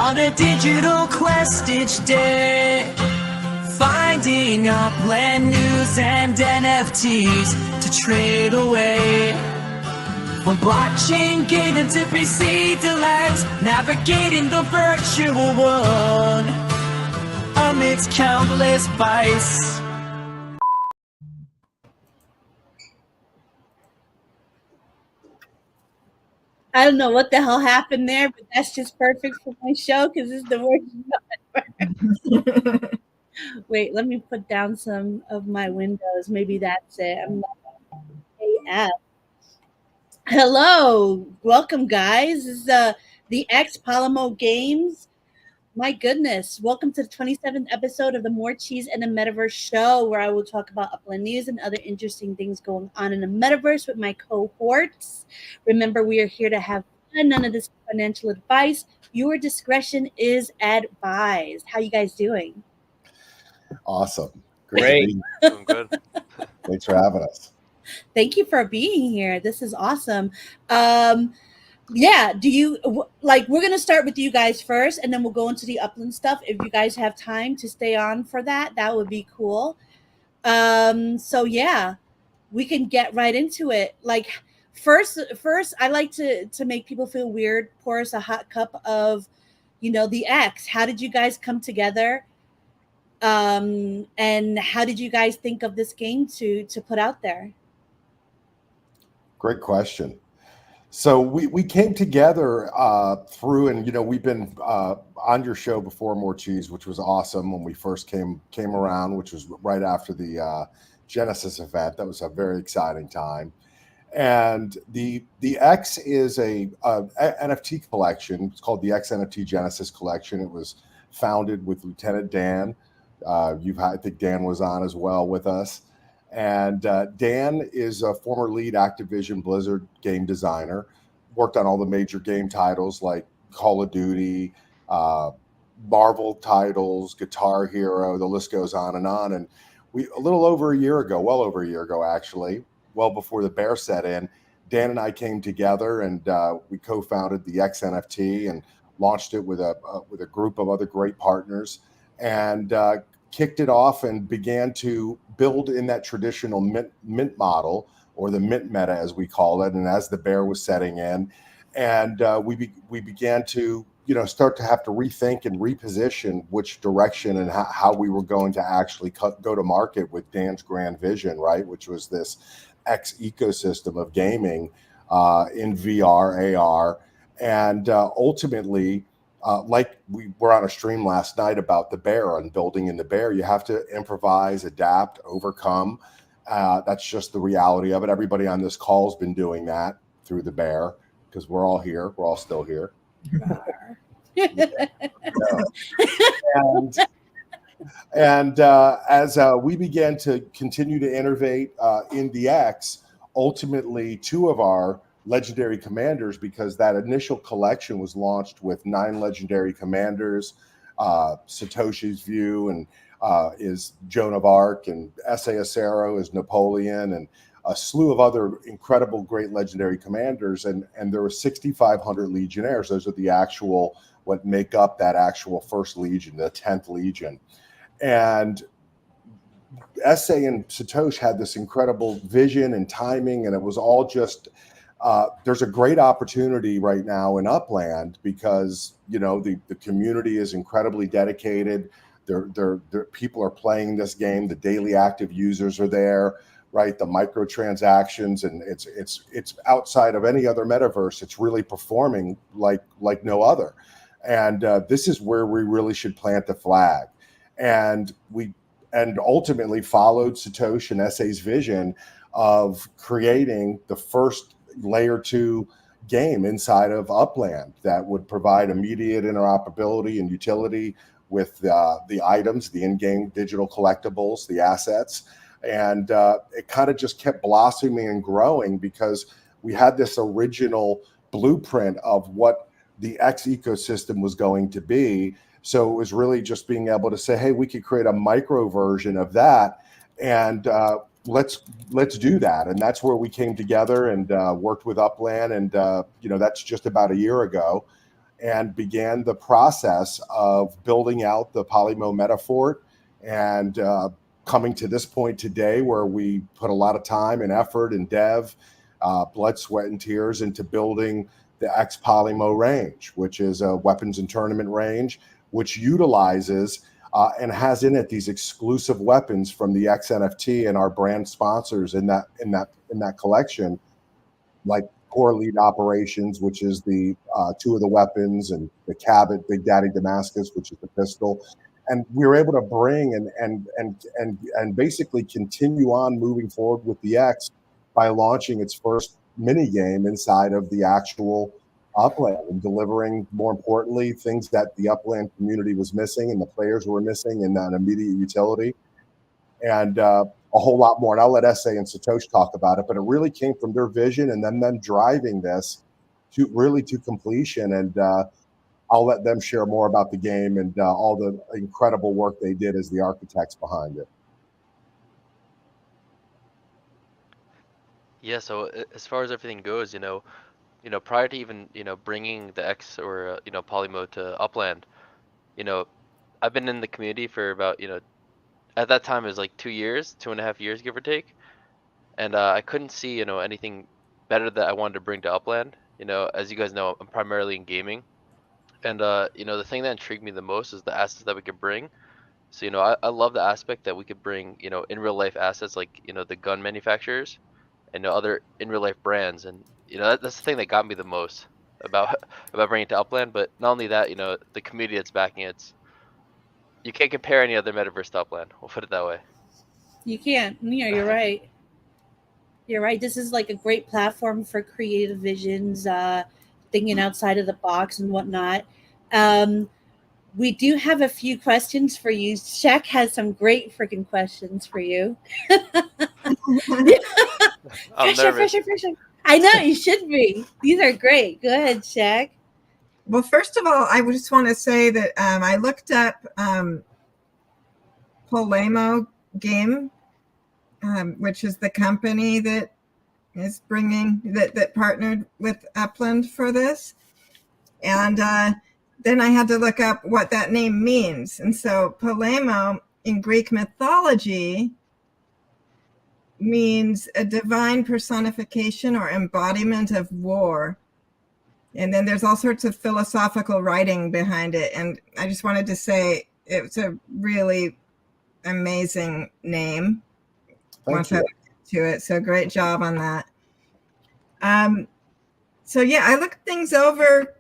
On a digital quest each day, finding Upland news and NFTs to trade away. From blockchain gated to PC delights, navigating the virtual world amidst countless bytes. I don't know what the hell happened there, but that's just perfect for my show because it's the worst. Wait, let me put down some of my windows. Maybe that's it. I'm not AF. Hello, welcome, guys. This is the X Polemo Games. My goodness, welcome to the 27th episode of the Morecheese and the Metaverse show, where I will talk about Upland news and other interesting things going on in the metaverse with my cohorts. Remember, we are here to have fun. None of this financial advice. Your discretion is advised. How you guys doing? Awesome. Great. Doing good. Thanks for having us. Thank you for being here. This is awesome. Yeah, do you like, we're going to start with you guys first, and then we'll go into the Upland stuff. If you guys have time to stay on for that, that would be cool. So yeah, we can get right into it. Like first, I like to make people feel weird. Pour us a hot cup of, the X. How did you guys come together? And how did you guys think of this game to put out there? Great question. So we came together through, and we've been on your show before, Morecheese, which was awesome when we first came around, which was right after the Genesis event. That was a very exciting time. And the X is a NFT collection. It's called the X NFT Genesis Collection. It was founded with Lieutenant Dan. I think Dan was on as well with us. And Dan is a former lead Activision Blizzard game designer, worked on all the major game titles like Call of Duty, Marvel titles, Guitar Hero, the list goes on. And a little over a year ago, well over a year ago, actually, well before the bear set in, Dan and I came together and we co-founded the X NFT and launched it with a group of other great partners, and kicked it off and began to build in that traditional mint model, or the mint meta as we call it. And as the bear was setting in, and we began to start to have to rethink and reposition which direction and how we were going to actually go to market with Dan's grand vision, right, which was this X ecosystem of gaming in VR, AR, and ultimately. Like we were on a stream last night about the bear and building in the bear, you have to improvise, adapt, overcome. That's just the reality of it. Everybody on this call has been doing that through the bear because we're all here. We're all still here. And as we began to continue to innovate in the X, ultimately two of our legendary commanders, because that initial collection was launched with 9 legendary commanders. Satoshi's View and is Joan of Arc, and S.A. Acero is Napoleon, and a slew of other incredible, great legendary commanders. And there were 6,500 legionnaires. Those are the actual, what make up that actual first legion, the 10th legion. And S.A. and Satoshi had this incredible vision and timing, and it was all just there's a great opportunity right now in Upland because the community is incredibly dedicated. People are playing this game. The daily active users are there, right? The microtransactions, and it's outside of any other metaverse. It's really performing like no other. And this is where we really should plant the flag. And ultimately followed Satoshi and SA's vision of creating the first layer 2 game inside of Upland that would provide immediate interoperability and utility with the items, the in-game digital collectibles, the assets. And it kind of just kept blossoming and growing because we had this original blueprint of what the X ecosystem was going to be. So it was really just being able to say, hey, we could create a micro version of that, and let's do that. And that's where we came together and worked with Upland, and that's just about a year ago. and began the process of building out the Polemo Metafort and coming to this point today where we put a lot of time and effort and dev, blood, sweat, and tears into building the X Polemo range, which is a weapons and tournament range, which utilizes and has in it these exclusive weapons from the X NFT and our brand sponsors in that collection, like Core Elite Operations, which is the two of the weapons, and the Cabot Big Daddy Damascus, which is the pistol. And we were able to bring and basically continue on moving forward with the X by launching its first mini game inside of the actual Upland and delivering, more importantly, things that the Upland community was missing and the players were missing in an immediate utility, and a whole lot more. And I'll let Essay and Satoshi talk about it, but it really came from their vision and then them driving this to completion. And I'll let them share more about the game and all the incredible work they did as the architects behind it. Yeah, so as far as everything goes, prior to even, bringing the X or, Polemo to Upland, I've been in the community for about, at that time it was like 2 years, 2.5 years, give or take. And I couldn't see, anything better that I wanted to bring to Upland. As you guys know, I'm primarily in gaming. And, the thing that intrigued me the most is the assets that we could bring. So, I love the aspect that we could bring, in real life assets like, the gun manufacturers and other in real life brands. And, that's the thing that got me the most about bringing it to Upland. But not only that, the community that's backing it, you can't compare any other metaverse to Upland. We'll put it that way. You can't. Yeah, you're right. You're right. This is like a great platform for creative visions, thinking outside of the box and whatnot. We do have a few questions for you. Shaq has some great freaking questions for you. I'm nervous. Pressure. I know, you should be. These are great. Go ahead, Shaq. Well, first of all, I just want to say that I looked up Polemo Game, which is the company that is bringing that partnered with Upland for this, and then I had to look up what that name means. And so Polemo in Greek mythology means a divine personification or embodiment of war. And then there's all sorts of philosophical writing behind it. And I just wanted to say it's a really amazing name. Thank you. To it. So great job on that. So yeah, I looked things over,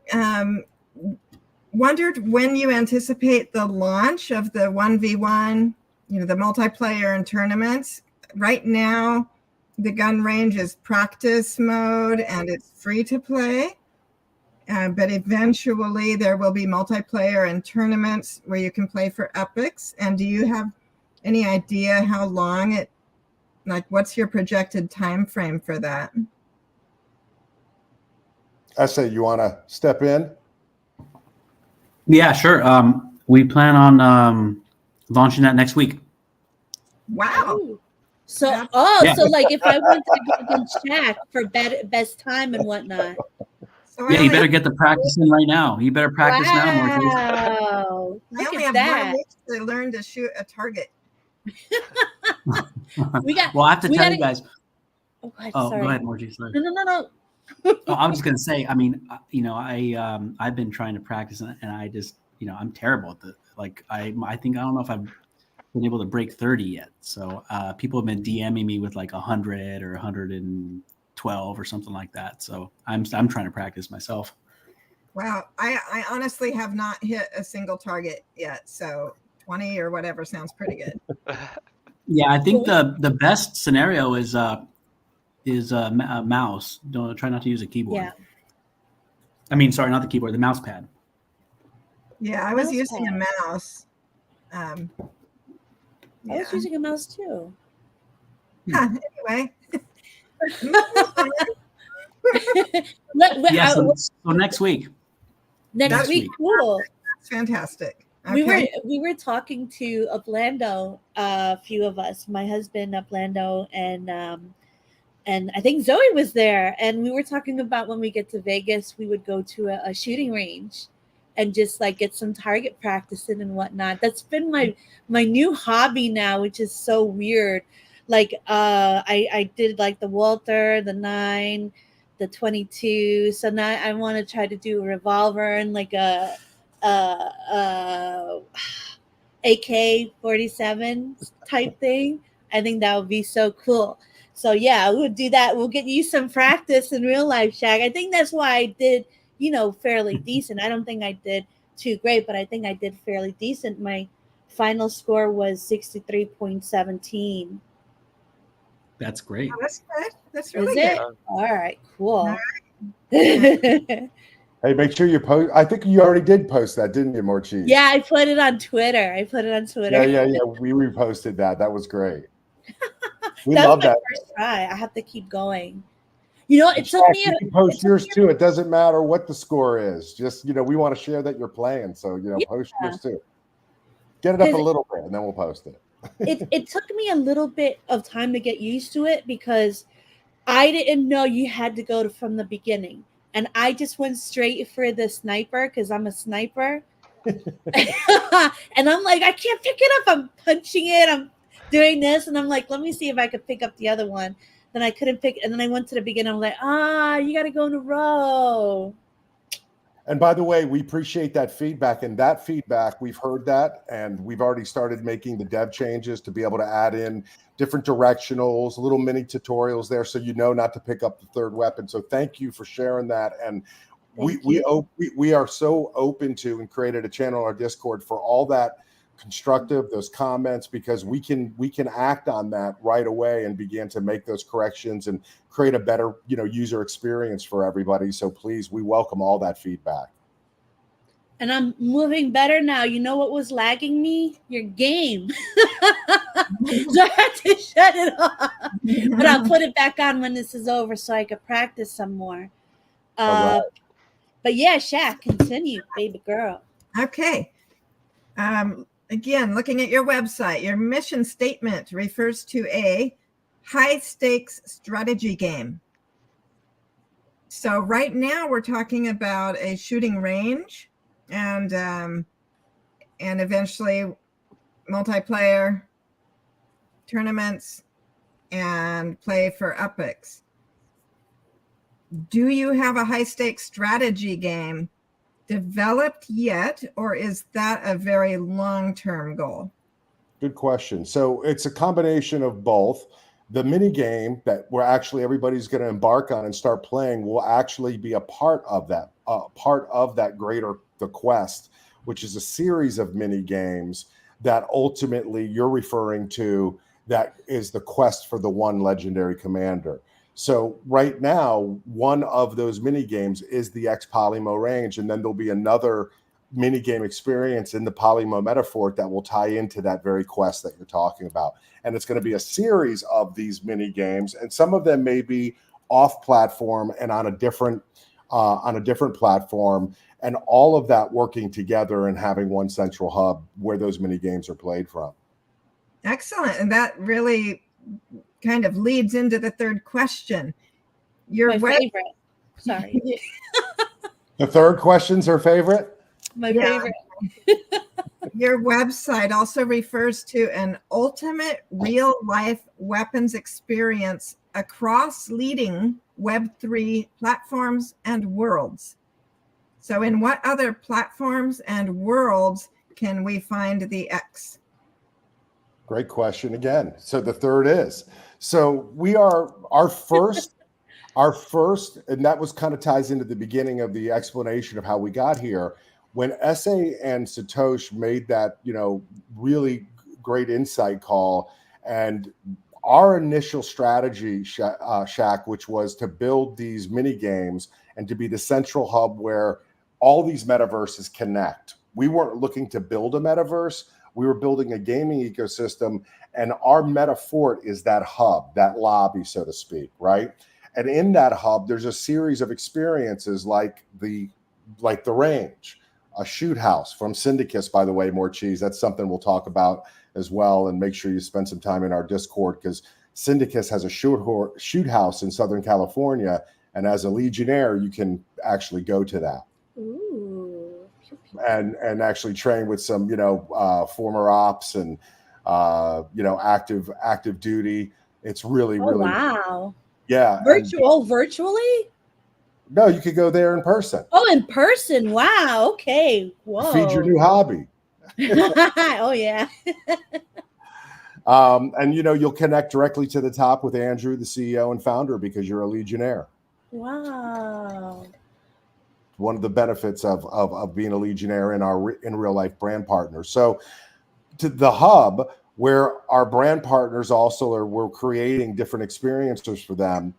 wondered when you anticipate the launch of the 1v1, the multiplayer and tournaments. Right now, the gun range is practice mode and it's free to play. But eventually there will be multiplayer and tournaments where you can play for epics. And do you have any idea how long what's your projected time frame for that? Essay, you want to step in? Yeah, sure. We plan on launching that next week. Wow. Ooh. So, Yeah. so like if I wanted to get against Shaq for best time and whatnot. So Yeah, you better get the practice in right now. You better practice now, Morecheese. Wow. I Look only at have that. 1 week to learn to shoot a target. We got. Well, I have to we tell gotta- you guys. Oh, God, Oh, sorry. go ahead, Morecheese. Sorry. No. Oh, I'm just gonna say. I mean, I've been trying to practice, and I just, I'm terrible at the. Like, I think I don't know if I've been able to break 30 yet. So people have been DMing me with like 100 or 112 or something like that. So I'm trying to practice myself. Wow. I honestly have not hit a single target yet. So 20 or whatever sounds pretty good. Yeah, I think the best scenario is a mouse. Don't try not to use a keyboard. Yeah. I mean, sorry, not the keyboard, the mouse pad. Yeah, I was Mouse using pad. a mouse. I was using a mouse too. Anyway. Yeah, so next week. Next week, cool. That's fantastic. Okay. We were talking to Uplando, a few of us, my husband Uplando and I think Zoe was there, and we were talking about when we get to Vegas, we would go to a shooting range and just like get some target practice in and whatnot. That's been my new hobby now, which is so weird. Like I did like the Walther, the 9, the 22. So now I want to try to do a revolver and like a AK-47 type thing. I think that would be so cool. So yeah, we'll do that. We'll get you some practice in real life, Shaq. I think that's why I did, fairly decent. I don't think I did too great, but I think I did fairly decent. My final score was 63.17. That's great. Oh, that's good. That's really Is good. it? All right, cool. Hey, make sure you post. I think you already did post that, didn't you, Morecheese? Yeah, I put it on Twitter. Yeah. We reposted that. That was great. We That love was my that. first try. I have to keep going. It took Shaq, me. you can post yours too. It doesn't matter what the score is. Just we want to share that you're playing. So post yours too. Get it up a little bit, and then we'll post it. It took me a little bit of time to get used to it because I didn't know you had to go from the beginning, and I just went straight for the sniper because I'm a sniper. And I'm like, I can't pick it up. I'm punching it. I'm doing this, and I'm like, let me see if I could pick up the other one. Then I couldn't pick, and then I went to the beginning. I'm like, you got to go in a row. And by the way, we appreciate that feedback. And that feedback, we've heard that, and we've already started making the dev changes to be able to add in different directionals, little mini tutorials there, so not to pick up the third weapon. So thank you for sharing that. And we are so open to and created a channel on our Discord for all that constructive, those comments, because we can act on that right away and begin to make those corrections and create a better user experience for everybody. So please, we welcome all that feedback. And I'm moving better now. You know what was lagging me? Your game. So I had to shut it off. But I'll put it back on when this is over so I could practice some more. Right. But yeah, Shaq, continue, baby girl. Okay. Again, looking at your website, your mission statement refers to a high-stakes strategy game. So right now we're talking about a shooting range and eventually multiplayer tournaments and play for epics. Do you have a high-stakes strategy game developed yet, or is that a very long-term goal? Good question. So it's a combination of both. The mini game that everybody's going to embark on and start playing will actually be a part of that greater the quest, which is a series of mini games that ultimately you're referring to. That is the quest for the one legendary commander. So right now, one of those mini games is the X Polemo range, and then there'll be another mini game experience in the Polemo metaphor that will tie into that very quest that you're talking about. And it's going to be a series of these mini games, and some of them may be off platform and on a different platform, and all of that working together and having one central hub where those mini games are played from. Excellent. And that really kind of leads into the third question. My favorite. Sorry. The third question's her favorite? My favorite. Your website also refers to an ultimate real-life weapons experience across leading Web3 platforms and worlds. So in what other platforms and worlds can we find the X? Great question again. So the third is, so we are our first, and that was kind of ties into the beginning of the explanation of how we got here. When SA and Satoshi made that, really great insight call, and our initial strategy, Shaq, which was to build these mini games and to be the central hub where all these metaverses connect. We weren't looking to build a metaverse. We were building a gaming ecosystem, and our metaphor is that hub, that lobby, so to speak, right? And in that hub, there's a series of experiences like the range, a shoot house from Syndicus, by the way, Morecheese. That's something we'll talk about as well. And make sure you spend some time in our Discord, because Syndicus has a shoot house in Southern California. And as a Legionnaire, you can actually go to that. Ooh. And actually train with some, former ops and, active duty. It's really, really, wow. yeah. Virtually? No, you could go there in person. Oh, in person. Wow. Okay. Whoa. Feed your new hobby. Oh, yeah. And you'll connect directly to the top with Andrew, the CEO and founder, because you're a Legionnaire. Wow. One of the benefits of being a Legionnaire in real life brand partners. So to the hub, where our brand partners also we're creating different experiences for them.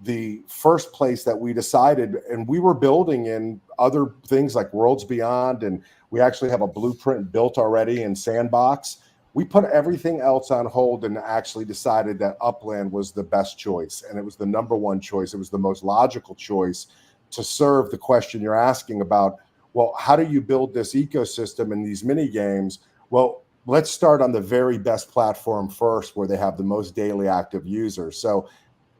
The first place that we decided, and we were building in other things like Worlds Beyond, and we actually have a blueprint built already in Sandbox. We put everything else on hold and actually decided that Upland was the best choice. And it was the number one choice. It was the most logical choice to serve the question you're asking about, well, how do you build this ecosystem and these mini games? Well, let's start on the very best platform first, where they have the most daily active users. So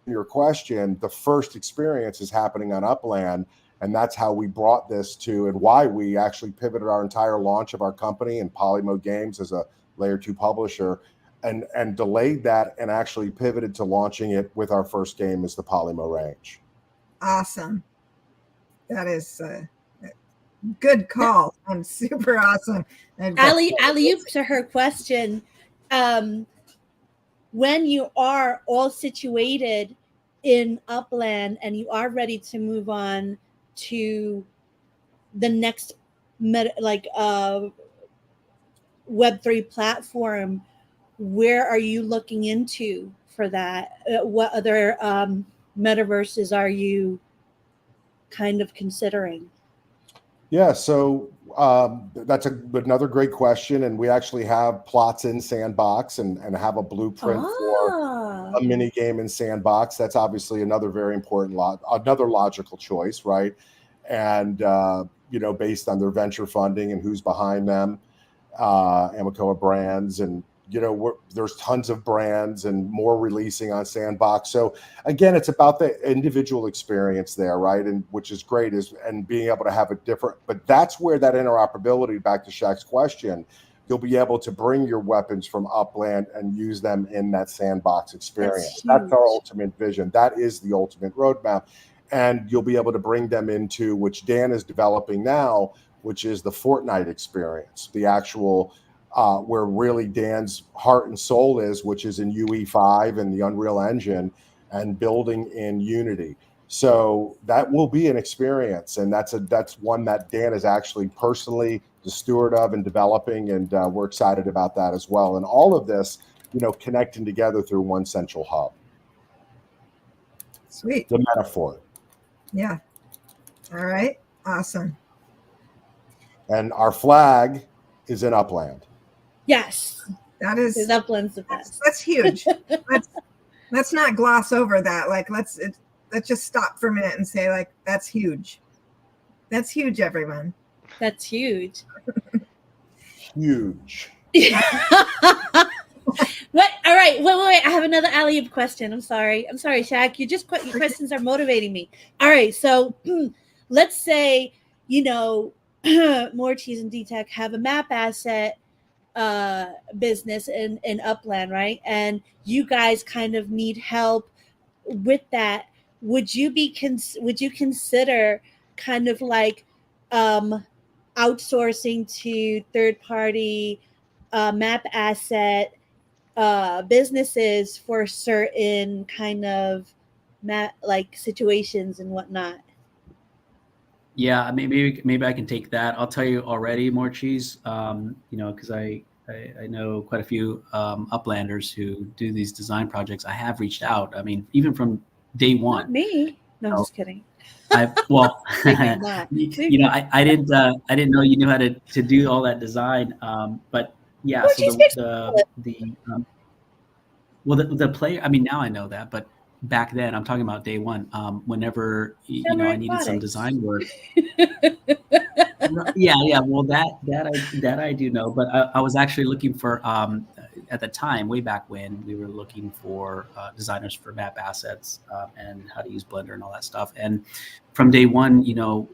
your question, the first experience is happening on Upland, and that's how we brought this to, and why we actually pivoted our entire launch of our company and Polemo Games as a layer 2 publisher, and delayed that and actually pivoted to launching it with our first game as the Polemo range. Awesome. That is a good call. I'm super awesome. Alley-oop to her question. When you are all situated in Upland and you are ready to move on to the next Web3 platform, where are you looking into for that? What other metaverses are you kind of considering? Yeah, so that's another great question, and we actually have plots in Sandbox and have a blueprint for a mini game in Sandbox. That's obviously another very important another logical choice, right? And based on their venture funding and who's behind them, Amakoa Brands, and there's tons of brands and more releasing on Sandbox. So again, it's about the individual experience there, right? And which is great, and being able to have a different, but that's where that interoperability, back to Shaq's question, you'll be able to bring your weapons from Upland and use them in that Sandbox experience. That's our ultimate vision. That is the ultimate roadmap. And you'll be able to bring them into, which Dan is developing now, which is the Fortnite experience, the actual where really Dan's heart and soul is, which is in UE5 and the Unreal Engine, and building in Unity. So that will be an experience, and that's one that Dan is actually personally the steward of and developing, and we're excited about that as well. And all of this, connecting together through one central hub. Sweet. The metaphor. Yeah. All right. Awesome. And our flag is in Upland. Yes. That is Upland's the best. That's huge. let's not gloss over that. Like let's just stop for a minute and say, like, that's huge. That's huge, everyone. That's huge. Huge. What? All right. Wait. I have another alley-oop question. I'm sorry, Shaq. Your questions are motivating me. All right. So let's say, Morecheese and D-Tech have a map asset business in Upland, right? And you guys kind of need help with that. Would you consider kind of like outsourcing to third-party map asset businesses for certain kind of map like situations and whatnot? Yeah, maybe I can take that. I'll tell you already, Morecheese, because I know quite a few Uplanders who do these design projects. I have reached out. I mean, even from day one. Not me. No, I'm just kidding. I didn't know you knew how to do all that design. But yeah, so the player. I mean, now I know that, but back then, I'm talking about day one. Whenever I needed some design work. Yeah. Well, that I do know, but I was actually looking for at the time, way back when, we were looking for designers for map assets and how to use Blender and all that stuff. And from day one,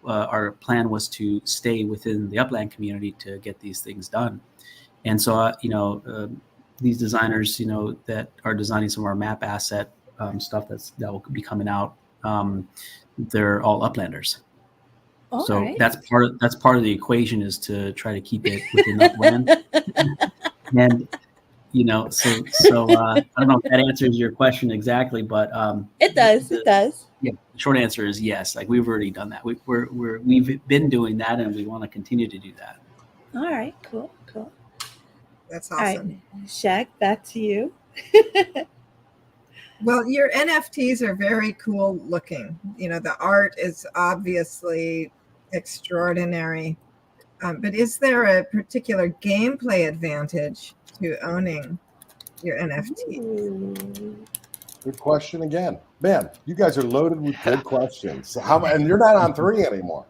our plan was to stay within the Upland community to get these things done. And so, these designers, that are designing some of our map asset stuff that will be coming out, they're all Uplanders. All So right. that's part of the equation, is to try to keep it within Upland. And so I don't know if that answers your question exactly, but It does. It does. Yeah, the short answer is yes. Like, we've already done that. We've been doing that, and we want to continue to do that. All right. Cool. That's All right, awesome. Shak, back to you. Well, your NFTs are very cool looking. The art is obviously extraordinary. But is there a particular gameplay advantage to owning your NFT? Ooh. Good question again. Man, you guys are loaded with good questions. So and you're not on 3 anymore.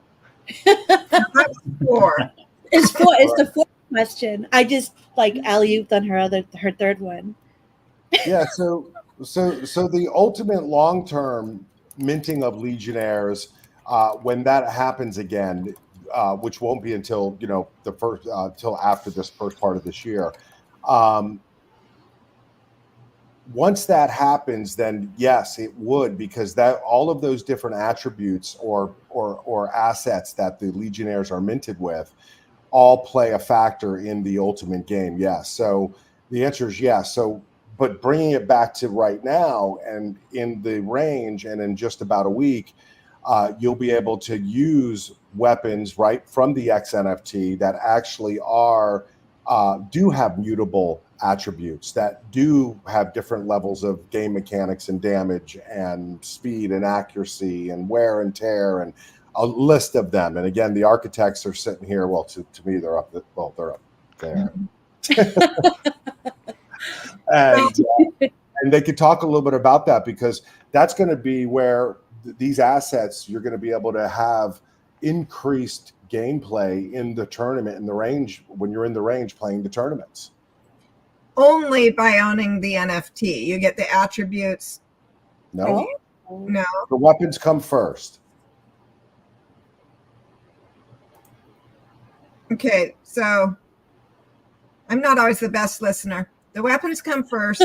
That's 4. It's the fourth question. I just alley-ooped on her third one. Yeah, so the ultimate long-term minting of Legionnaires, when that happens again, which won't be until the first till after this first part of this year. Once that happens, then yes, it would, because that all of those different attributes or assets that the Legionnaires are minted with all play a factor in the ultimate game. Yes. So the answer is yes. So, but bringing it back to right now, and in the range, and in just about a week, you'll be able to use weapons right from the X NFT that actually do have mutable attributes, that do have different levels of game mechanics and damage and speed and accuracy and wear and tear, and a list of them. And again, the architects are sitting here. Well, to me, they're up there. And they could talk a little bit about that, because that's going to be where these assets, you're going to be able to have increased gameplay in the tournament, in the range, when you're in the range playing the tournaments. Only by owning the NFT. You get the attributes. No. No. The weapons come first. Okay, so I'm not always the best listener. The weapons come first.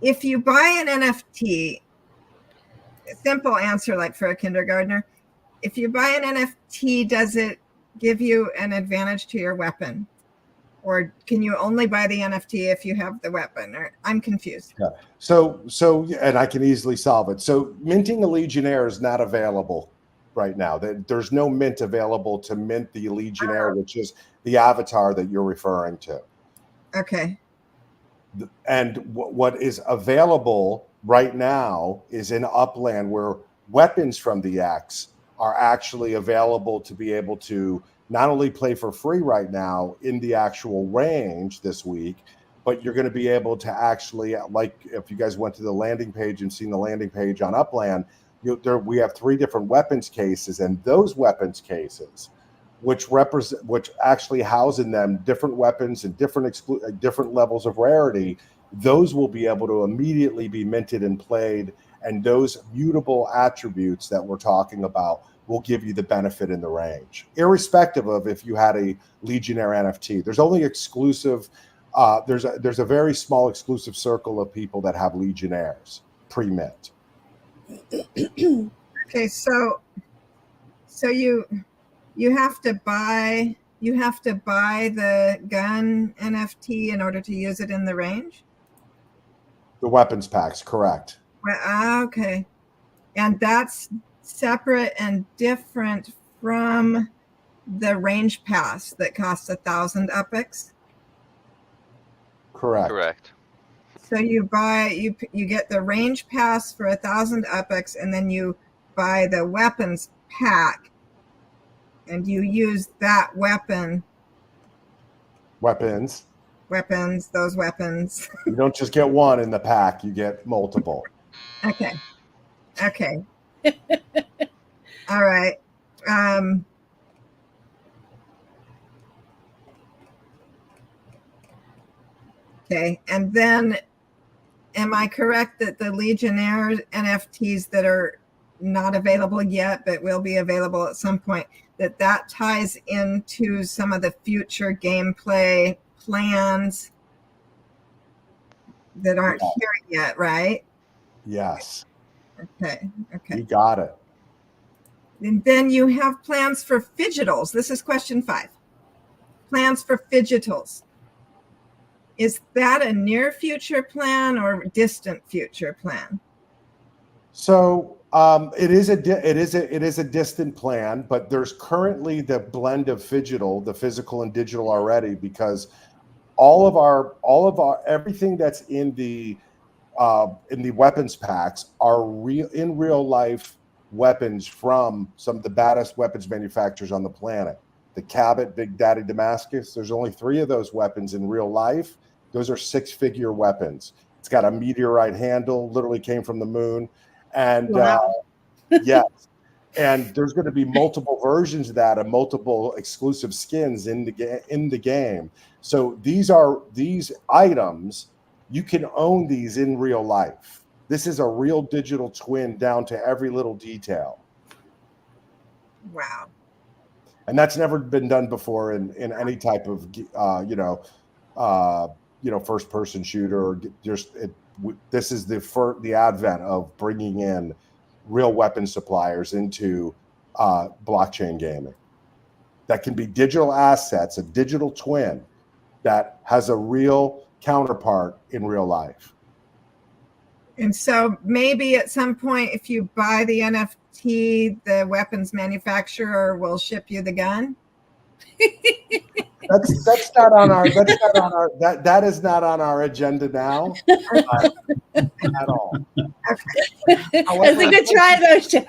If you buy an NFT, a simple answer, like for a kindergartner, if you buy an NFT, does it give you an advantage to your weapon? Or can you only buy the NFT if you have the weapon? Or I'm confused. Yeah. So, and I can easily solve it. So minting a Legionnaire is not available right now. There's no mint available to mint the Legionnaire, which is the avatar that you're referring to. Okay. And what is available right now is in Upland, where weapons from the X are actually available to be able to not only play for free right now in the actual range this week, but you're going to be able to actually, like if you guys went to the landing page and seen the landing page on Upland, we have 3 different weapons cases, and those weapons cases, which actually house in them different weapons and different levels of rarity, those will be able to immediately be minted and played, and those mutable attributes that we're talking about will give you the benefit in the range, irrespective of if you had a Legionnaire NFT. There's only exclusive. There's a very small exclusive circle of people that have Legionnaires pre-mint. Okay, so you have to buy the gun NFT in order to use it in the range? The weapons packs, correct. Okay. And that's separate and different from the range pass that costs 1,000 UPX? Correct. So you get the range pass for 1,000 UPX, and then you buy the weapons pack, and you use that weapon. Those weapons. You don't just get one in the pack, you get multiple. Okay. All right. Okay. And then am I correct that the Legionnaire NFTs that are not available yet, but will be available at some point, that ties into some of the future gameplay plans that aren't here yet, right? Yes. Okay. You got it. And then you have plans for fidgetals. This is question 5. Plans for fidgetals. Is that a near future plan or distant future plan? So it is a distant plan, but there's currently the blend of phygital, the physical and digital already, because all of our everything that's in the weapons packs are in real life weapons from some of the baddest weapons manufacturers on the planet. The Cabot, Big Daddy Damascus, there's only 3 of those weapons in real life. Those are 6-figure weapons. It's got a meteorite handle, literally came from the moon. And Wow. yes, and there's going to be multiple versions of that and multiple exclusive skins in the game. So these items, you can own these in real life. This is a real digital twin down to every little detail. Wow. And that's never been done before in any type of first person shooter. Or this is the advent of bringing in real weapon suppliers into blockchain gaming. That can be digital assets, a digital twin that has a real counterpart in real life. And so maybe at some point, if you buy the NFT, the weapons manufacturer will ship you the gun. That's not on our that is not on our agenda now at all. That's a good try, though, Shaq.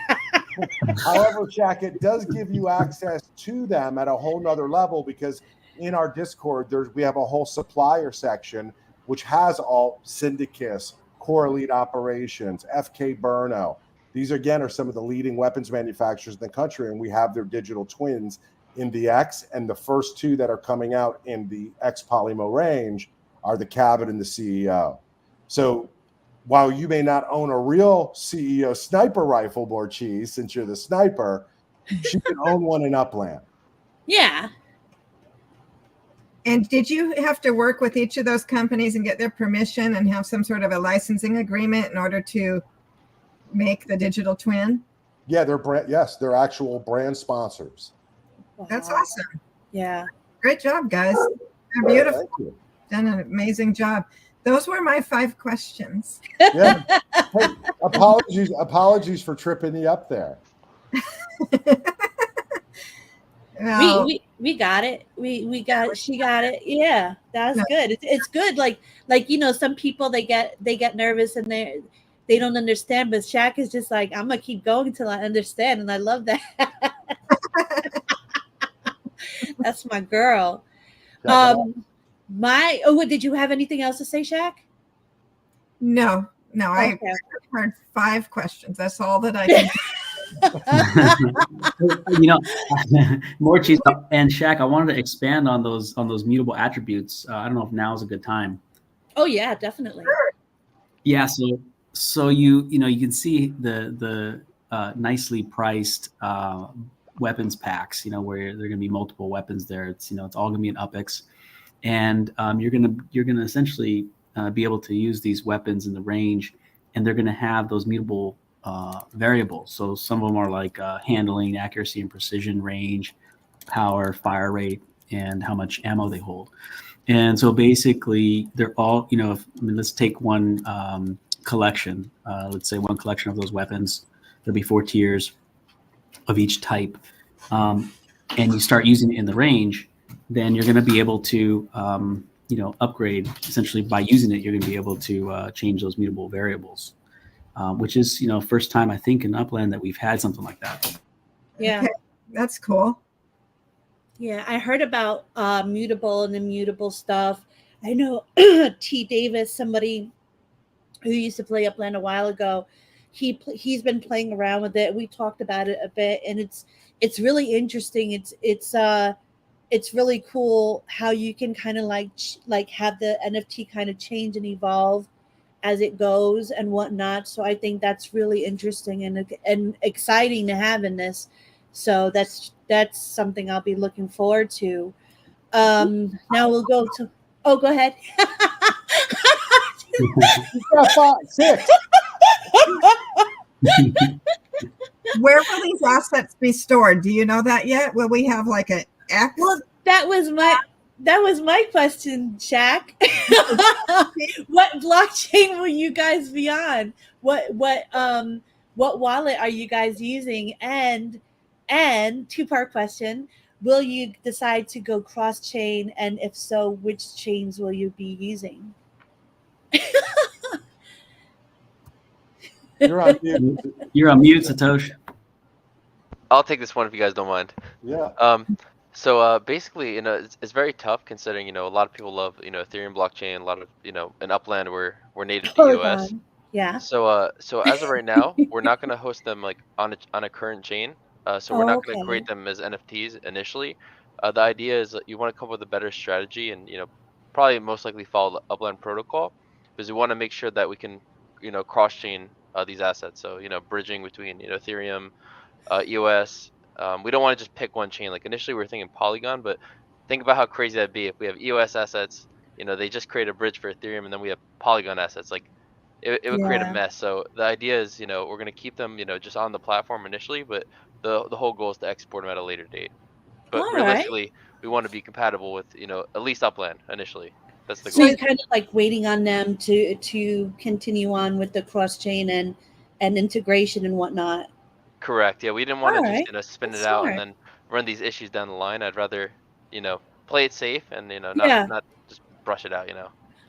However, Shaq, it does give you access to them at a whole nother level, because in our Discord, we have a whole supplier section which has all Syndicus, Core Elite Operations, FK Burno. These again are some of the leading weapons manufacturers in the country, and we have their digital twins in the X, and the first 2 that are coming out in the X Polemo range are the Cabot and the CEO. So while you may not own a real CEO sniper rifle, Morecheese, since you're the sniper, you can own one in Upland. Yeah. And did you have to work with each of those companies and get their permission and have some sort of a licensing agreement in order to make the digital twin? Yeah, they're actual brand sponsors. Wow. That's awesome. Yeah. Great job, guys. They're beautiful. Thank you. Done an amazing job. Those were my 5 questions. Yeah. Hey, apologies for tripping you up there. Well, We got it. We got it. She got it. Yeah, that's good. It's good. Like some people they get nervous and they don't understand, but Shaq is just like, I'm gonna keep going until I understand, and I love that. That's my girl. Did you have anything else to say, Shaq? No, Okay. I heard 5 questions. That's all that I can. Morecheese and Shaq, I wanted to expand on those mutable attributes. I don't know if now is a good time. Oh yeah, definitely. Yeah, so you can see the nicely priced weapons packs, where there are going to be multiple weapons there. It's it's all going to be an UPX, and you're gonna essentially be able to use these weapons in the range, and they're going to have those mutable variables. So some of them are like handling, accuracy, and precision, range, power, fire rate, and how much ammo they hold. And so basically, they're all let's take one collection. Let's say one collection of those weapons. There'll be 4 tiers of each type, and you start using it in the range. Then you're going to be able to upgrade. Essentially, by using it, you're going to be able to change those mutable variables. Which is, first time I think in Upland that we've had something like that. Yeah, Okay, that's cool. Yeah, I heard about mutable and immutable stuff. I know T. Davis, somebody who used to play Upland a while ago. He's been playing around with it. We talked about it a bit, and it's really interesting. It's it's really cool how you can kind of like have the NFT kind of change and evolve as it goes and whatnot. So I think that's really interesting and exciting to have in this. So that's something I'll be looking forward to. Now we'll go to. Oh, go ahead. You've got 5, 6. Where will these assets be stored? Do you know that yet? Will we have like an X? Well, that was my question, Shak. What blockchain will you guys be on? What wallet are you guys using? And two-part question: will you decide to go cross-chain? And if so, which chains will you be using? You're on mute. You're on mute, Satoshi. I'll take this one if you guys don't mind. Yeah. So basically, it's very tough considering, a lot of people love, Ethereum blockchain. A lot of, in Upland we're native to EOS. Yeah. So as of right now, we're not going to host them like on a current chain. So we're not going to create them as NFTs initially. The idea is that you want to come up with a better strategy and, probably most likely follow the Upland protocol, because we want to make sure that we can, cross-chain these assets. So, bridging between, Ethereum, EOS. We don't want to just pick one chain. Like initially we were thinking Polygon, but think about how crazy that'd be if we have EOS assets, they just create a bridge for Ethereum, and then we have Polygon assets. Like it would create a mess. So the idea is, we're going to keep them, just on the platform initially, but the whole goal is to export them at a later date. But realistically, we want to be compatible with, at least Upland initially. That's the goal. So you're kind of like waiting on them to continue on with the cross-chain and integration and whatnot. Correct. Yeah, we didn't want to just spin That's it out smart. and then run these issues down the line. I'd rather, play it safe and not just brush it out.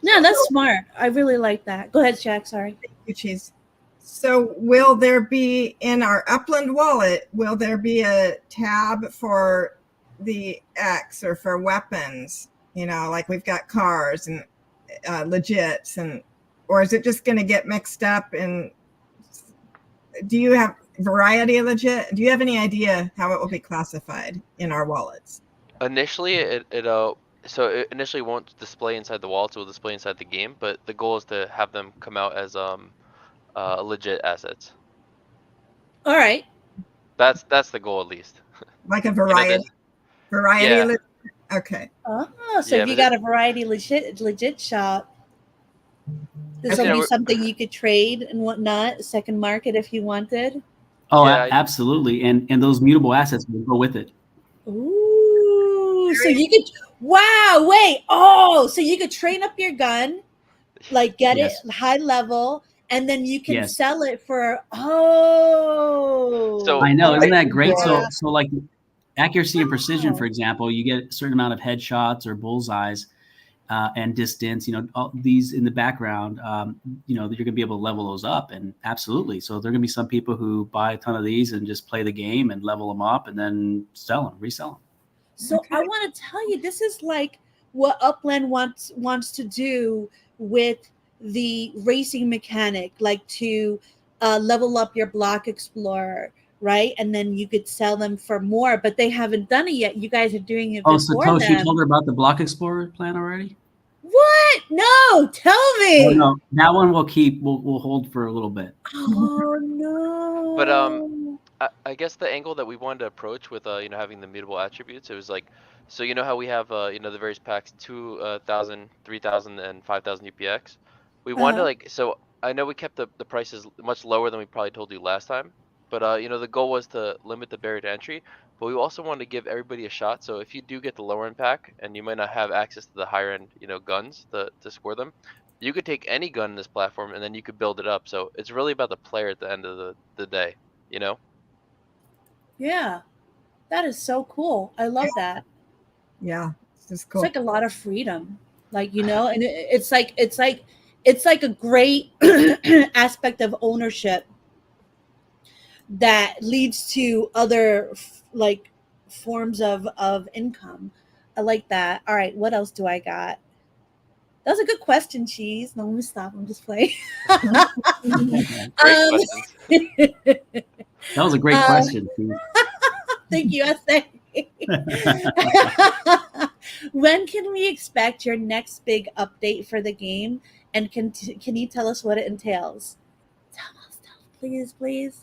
No, that's smart. I really like that. Go ahead, Shak. Sorry. Morecheese. So will there be in our Upland wallet? Will there be a tab for the X or for weapons? Like we've got cars and legits, or is it just going to get mixed up? And do you have variety of legit? Do you have any idea how it will be classified in our wallets? Initially, it initially won't display inside the wallet. It will display inside the game. But the goal is to have them come out as legit assets. All right. That's the goal at least. Like a variety. Yeah. Legit. Okay. Oh, so if you got a variety legit shop, this will be something you could trade and whatnot, second market if you wanted. Oh, yeah, absolutely. And those mutable assets will go with it. Ooh, so you could, wow, wait. Oh, so you could train up your gun, like get it high level, and then you can sell it for, So I know, isn't that great? So like accuracy and precision, for example, you get a certain amount of headshots or bullseyes and distance, all these in the background, you're going to be able to level those up. And absolutely. So there are going to be some people who buy a ton of these and just play the game and level them up and then resell them. So I want to tell you, this is like what Upland wants to do with the racing mechanic, like to level up your block explorer, right? And then you could sell them for more, but they haven't done it yet. You guys are doing it. Oh, Satoshi, you told her about the block explorer plan already? What? No, tell me. Oh, no, that one we'll hold for a little bit. Oh no. But I guess the angle that we wanted to approach with having the mutable attributes, it was like, so how we have the various packs 2,000, 3,000, and 5,000 UPX. We wanted to so I know we kept the prices much lower than we probably told you last time. But the goal was to limit the barrier to entry, but we also wanted to give everybody a shot. So if you do get the lower end pack and you might not have access to the higher end, guns to score them, you could take any gun in this platform and then you could build it up. So it's really about the player at the end of the day, Yeah, that is so cool. I love that. Yeah, it's cool. It's like a lot of freedom, like and it's like a great aspect of ownership that leads to other like forms of income. I like that. All right, what else do I got? That was a good question, Cheese. No, let me stop. I'm just playing. Great questions. That was a great question. Thank you. I say When can we expect your next big update for the game? And can you tell us what it entails? Tell us, please, please.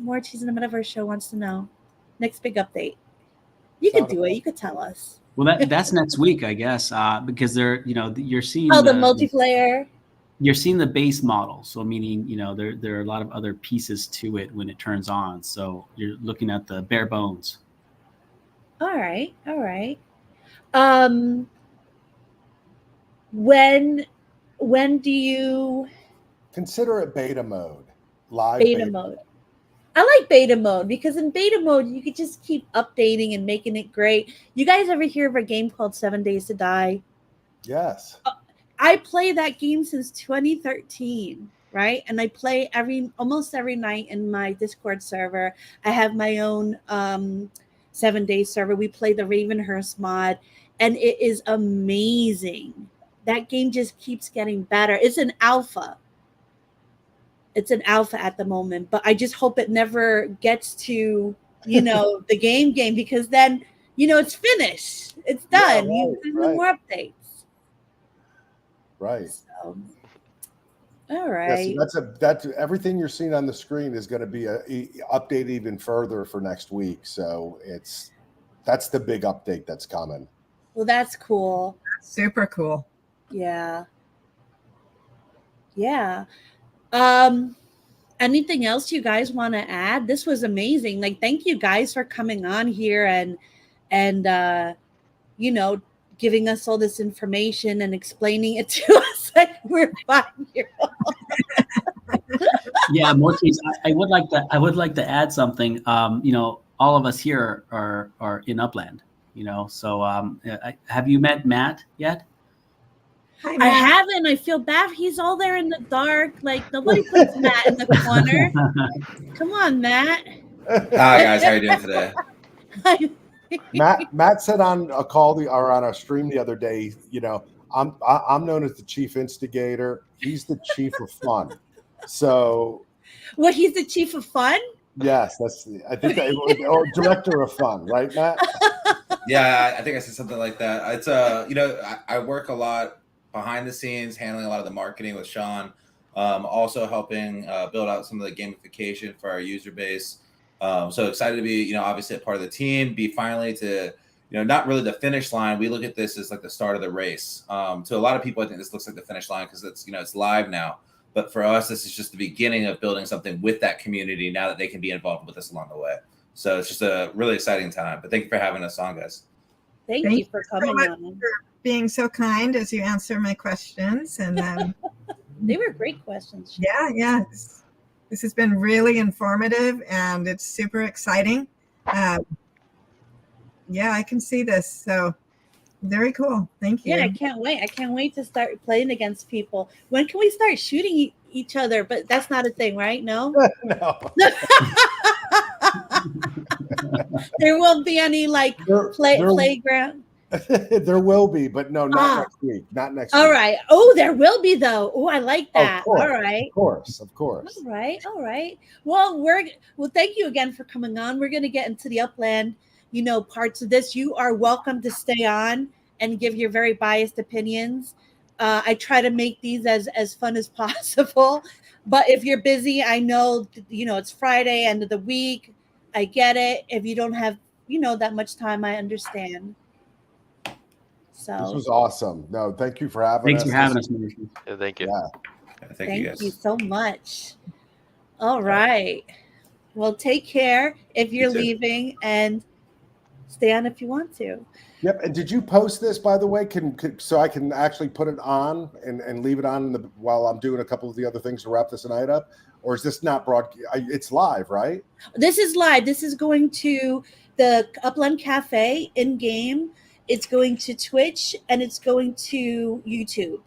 Morecheese in the Metaverse Show wants to know. Next big update. You could do it. You could tell us. Well, that's next week, I guess, because you're seeing the multiplayer. You're seeing the base model, so meaning there are a lot of other pieces to it when it turns on. So you're looking at the bare bones. All right. When do you consider it beta mode? Live beta mode. I like beta mode because in beta mode you could just keep updating and making it great. You guys ever hear of a game called 7 Days to Die? Yes. I play that game since 2013, right? And I play almost every night in my Discord server. I have my own 7 Days server. We play the Ravenhurst mod, and it is amazing. That game just keeps getting better. It's an alpha. It's an alpha at the moment, but I just hope it never gets to, the game because then, it's finished. It's done. There's no more updates. Right. So, all right. Yes, that's everything you're seeing on the screen is going to be updated even further for next week. So that's the big update that's coming. Well, that's cool. That's super cool. Yeah. Anything else you guys want to add? This was amazing. Thank you guys for coming on here and giving us all this information and explaining it to us like we're 5-year-olds. Yeah, Morecheese, I would like to add something. All of us here are in Upland, so have you met Matt yet? Hi, I haven't. I feel bad. He's all there in the dark. Nobody puts Matt in the corner. Come on, Matt. Hi guys, how are you doing today? Matt said on a call or on a stream the other day, I'm known as the chief instigator. He's the chief of fun. So, what? He's the chief of fun? Yes, or director of fun, right, Matt? Yeah, I think I said something like that. It's I work a lot behind the scenes, handling a lot of the marketing with Sean, also helping build out some of the gamification for our user base. So excited to be, obviously a part of the team, be finally to, not really the finish line. We look at this as like the start of the race. To a lot of people, I think this looks like the finish line because it's, it's live now. But for us, this is just the beginning of building something with that community now that they can be involved with us along the way. So it's just a really exciting time. But thank you for having us on, guys. Thank you for coming on. For being so kind as you answer my questions. And they were great questions. Yeah. This has been really informative and it's super exciting. I can see this. So very cool. Thank you. Yeah, I can't wait. I can't wait to start playing against people. When can we start shooting each other? But that's not a thing, right? No? No. There won't be any playground. There will be, but no, not next week. Not next week. All right. Oh, there will be though. Oh, I like that. All right. Of course. All right. Well, thank you again for coming on. We're gonna get into the Upland, parts of this. You are welcome to stay on and give your very biased opinions. I try to make these as fun as possible. But if you're busy, I know, it's Friday, end of the week. I get it. If you don't have, that much time, I understand. So this was awesome. No, thank you for having us. Thanks for having us. Yeah, thank you. Yeah. Thank you guys. You so much. All right. Well, take care if you're leaving and stay on if you want to. Yep. And did you post this, by the way, so I can actually put it on and leave it on while I'm doing a couple of the other things to wrap this night up? Or is this not it's live, right? This is live. This is going to the Upland Cafe in-game. It's going to Twitch and it's going to YouTube.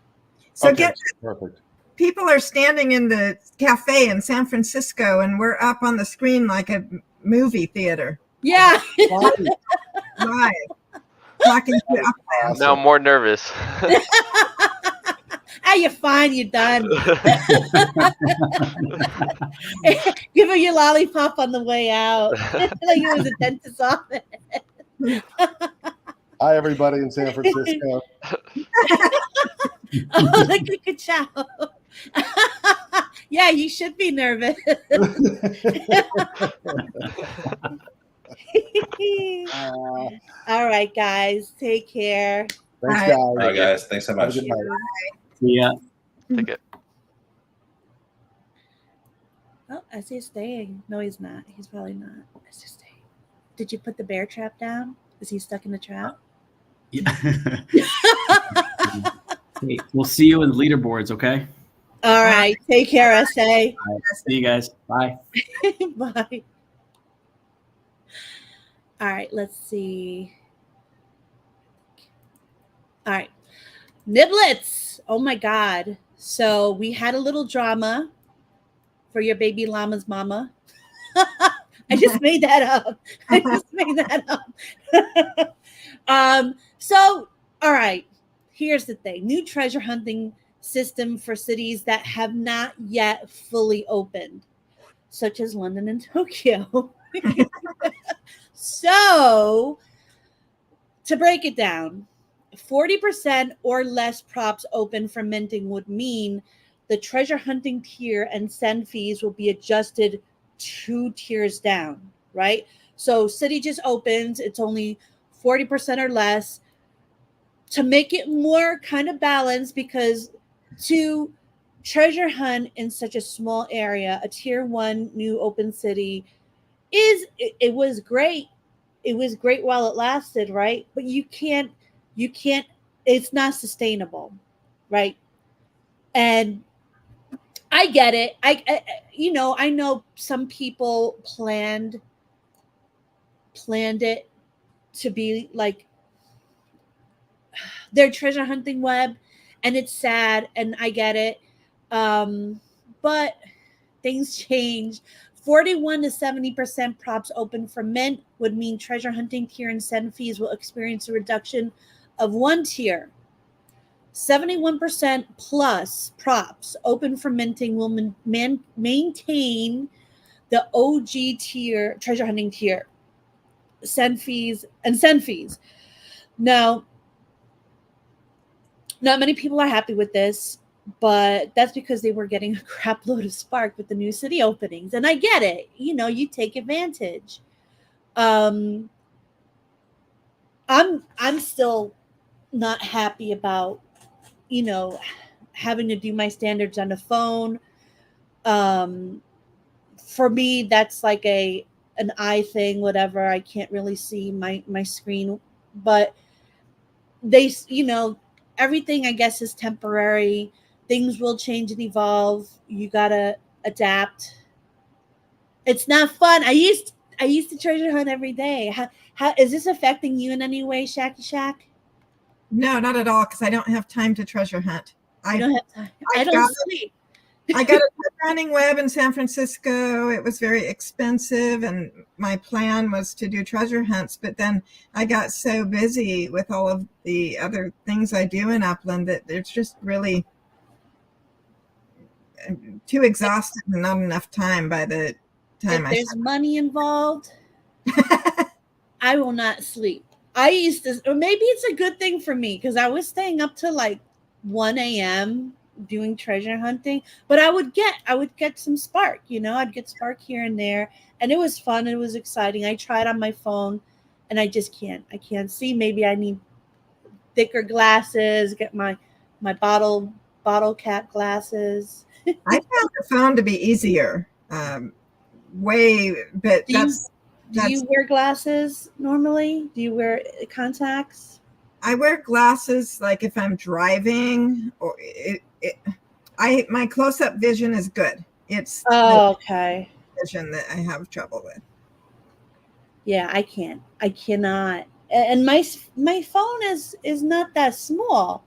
So perfect. People are standing in the cafe in San Francisco and we're up on the screen like a movie theater. Yeah. Live. Talking to Upland. Awesome. Now I'm more nervous. You're fine. You're done. Give her your lollipop on the way out. Like it was a dentist's office. Hi, everybody in San Francisco. Oh, the cuckoo chow. Yeah, you should be nervous. All right, guys. Take care. Thanks, Bye. guys. All right, guys. Thanks so Have a much. good night. See ya. Take it. Oh, I see he's staying. No, he's not. He's probably not. It's just staying. Did you put the bear trap down? Is he stuck in the trap? Yeah. Hey, we'll see you in the leaderboards, okay? All right. Take care, SA. All right. See you guys. Bye. Bye. All right, let's see. All right. Niblets. Oh my God. So we had a little drama for your baby llama's mama. I just made that up. So, all right. Here's the thing. New treasure hunting system for cities that have not yet fully opened, such as London and Tokyo. So, to break it down, 40% or less props open for minting would mean the treasure hunting tier and send fees will be adjusted 2 tiers down, right? So city just opens, it's only 40% or less to make it more kind of balanced, because to treasure hunt in such a small area, a tier 1 new open city it was great. It was great while it lasted, right? But you can't it's not sustainable, right? And I get it. I know some people planned it to be like their treasure hunting web, and it's sad, and I get it. But things change. 41 to 70% props open for mint would mean treasure hunting tier and send fees will experience a reduction of 1 tier. 71% plus props open for minting will maintain the OG tier, treasure hunting tier, send fees. Now, not many people are happy with this, but that's because they were getting a crap load of spark with the new city openings. And I get it. You take advantage. I'm still not happy about, having to do my standards on the phone. For me, that's like an eye thing, whatever. I can't really see my screen, but they, everything I guess is temporary. Things will change and evolve. You gotta adapt. It's not fun. I used to treasure hunt every day. How is this affecting you in any way, Shacky Shack? No, not at all, because I don't have time to treasure hunt. I don't have time. I don't sleep. I got a running web in San Francisco. It was very expensive, and my plan was to do treasure hunts, but then I got so busy with all of the other things I do in Upland that it's just really too exhausted and not enough time by the time if there's money involved, I will not sleep. I used to, or maybe it's a good thing for me, because I was staying up to like 1 a.m. doing treasure hunting, but I would get some spark, I'd get spark here and there, and it was fun. It was exciting. I tried on my phone, and I can't see. Maybe I need thicker glasses, get my bottle cap glasses. I found the phone to be easier. But do you wear glasses normally? Do you wear contacts? I wear glasses like if I'm driving, or my close-up vision is good. It's okay. Vision that I have trouble with. Yeah, I cannot. And my phone is not that small.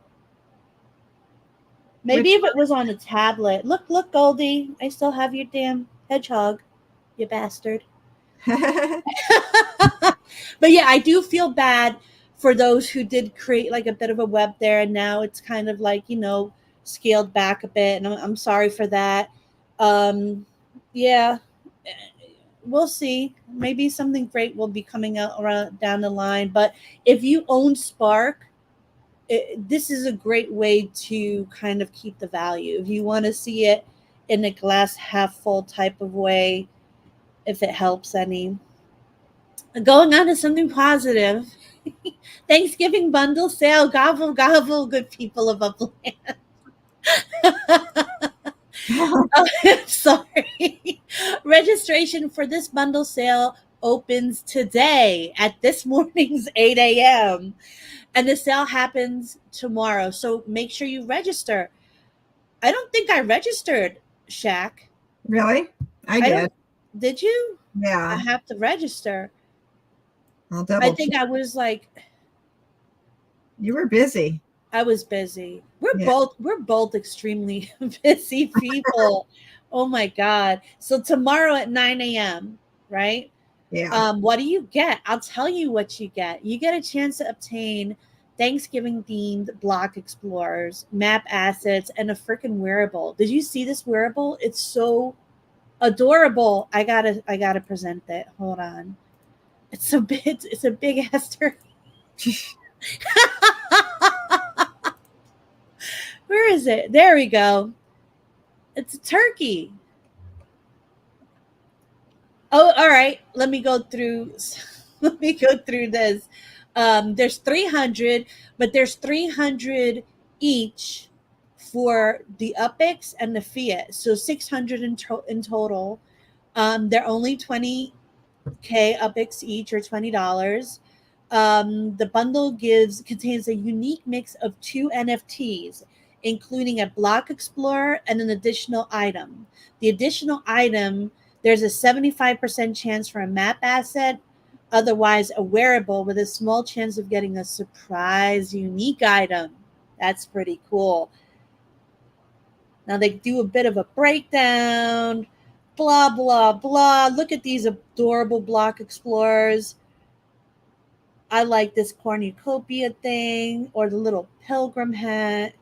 Maybe if it was on a tablet. Look, Goldie, I still have your damn hedgehog, you bastard. But yeah, I do feel bad for those who did create like a bit of a web there, and now it's kind of like, scaled back a bit, and I'm sorry for that. Yeah, we'll see. Maybe something great will be coming out around down the line. But if you own Spark, this is a great way to kind of keep the value. If you want to see it in a glass half full type of way, if it helps any. Going on to something positive. Thanksgiving bundle sale. Gobble, gobble, good people of Upland. Sorry. Registration for this bundle sale opens today at this morning's 8 a.m. And the sale happens tomorrow. So make sure you register. I don't think I registered, Shak. Really? I don't- did. Did you? I Yeah. have to register. I'll double I think check. I was like, You were busy. I was busy. Yeah. We're both extremely busy people. Oh my God. So tomorrow at 9 a.m., right? Yeah. What do you get? I'll tell you what you get. You get a chance to obtain Thanksgiving themed block explorers, map assets, and a freaking wearable. Did you see this wearable? It's so adorable. I gotta present it. Hold on. It's a big ass turkey. Where is it? There we go. It's a turkey. Oh, all right. Let me go through. Let me go through this. There's 300, but there's 300 each for the UPX and the Fiat. So 600 in total. They're only 20K UPX each, or $20. The bundle contains a unique mix of 2 NFTs, including a block explorer and an additional item. The additional item, there's a 75% chance for a map asset, otherwise a wearable with a small chance of getting a surprise unique item. That's pretty cool. Now they do a bit of a breakdown, blah, blah, blah. Look at these adorable block explorers. I like this cornucopia thing, or the little pilgrim hat.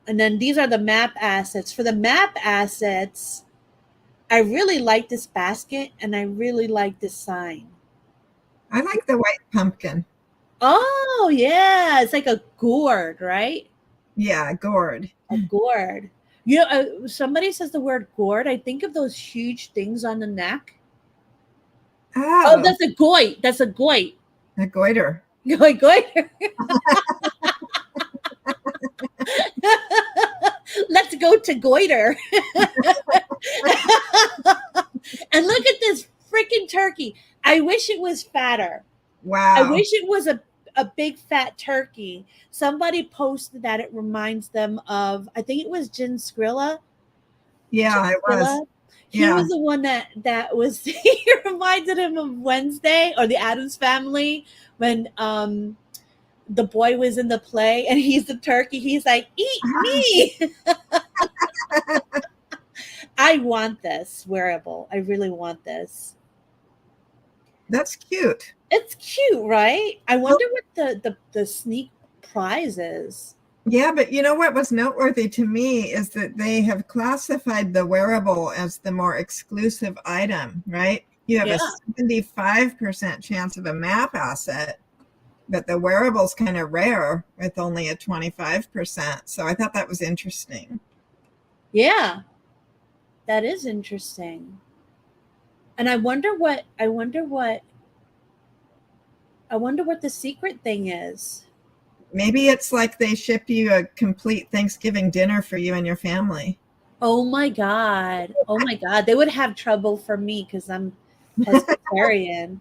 And then these are the map assets. For the map assets, I really like this basket, and I really like this sign. I like the white pumpkin. Oh, yeah. It's like a gourd, right? Yeah, gourd. A gourd. Somebody says the word gourd. I think of those huge things on the neck. Oh, Oh, that's a goit. That's a goit. a goiter. Goiter. Let's go to goiter. And look at this freaking turkey. I wish it was fatter. Wow. I wish it was a big fat turkey. Somebody posted that it reminds them of, I think it was Jin Skrilla. Yeah, it was. He Yeah. was the one that was, he reminded him of Wednesday, or the Addams Family, when the boy was in the play and he's the turkey. He's like, eat me. I want this wearable. I really want this. That's cute. It's cute, right? I wonder what the sneak prize is. Yeah, but you know what was noteworthy to me is that they have classified the wearable as the more exclusive item, right? You have a 75% chance of a map asset, but the wearable's kind of rare with only a 25%. So I thought that was interesting. Yeah. That is interesting. And I wonder what the secret thing is. Maybe it's like they ship you a complete Thanksgiving dinner for you and your family. Oh my God. Oh my God. They would have trouble for me because I'm pescatarian.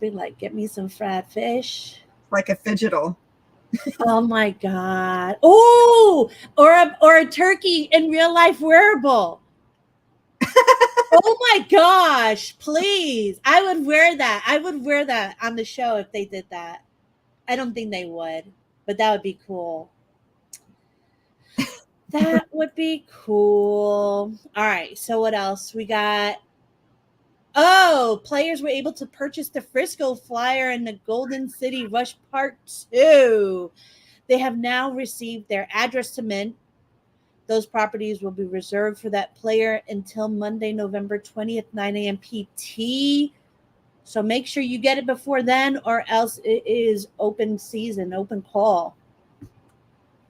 Be like, get me some fried fish. Like a fidgetal. Oh my God. Oh, or a turkey in real life wearable. Oh my gosh, please. I would wear that. I would wear that on the show if they did that. I don't think they would, but that would be cool. That would be cool. All right, so what else? We got, players were able to purchase the Frisco Flyer and the Golden City Rush Part 2. They have now received their address to mint. Those properties will be reserved for that player until Monday, November 20th, 9 a.m. PT. So make sure you get it before then, or else it is open season, open call.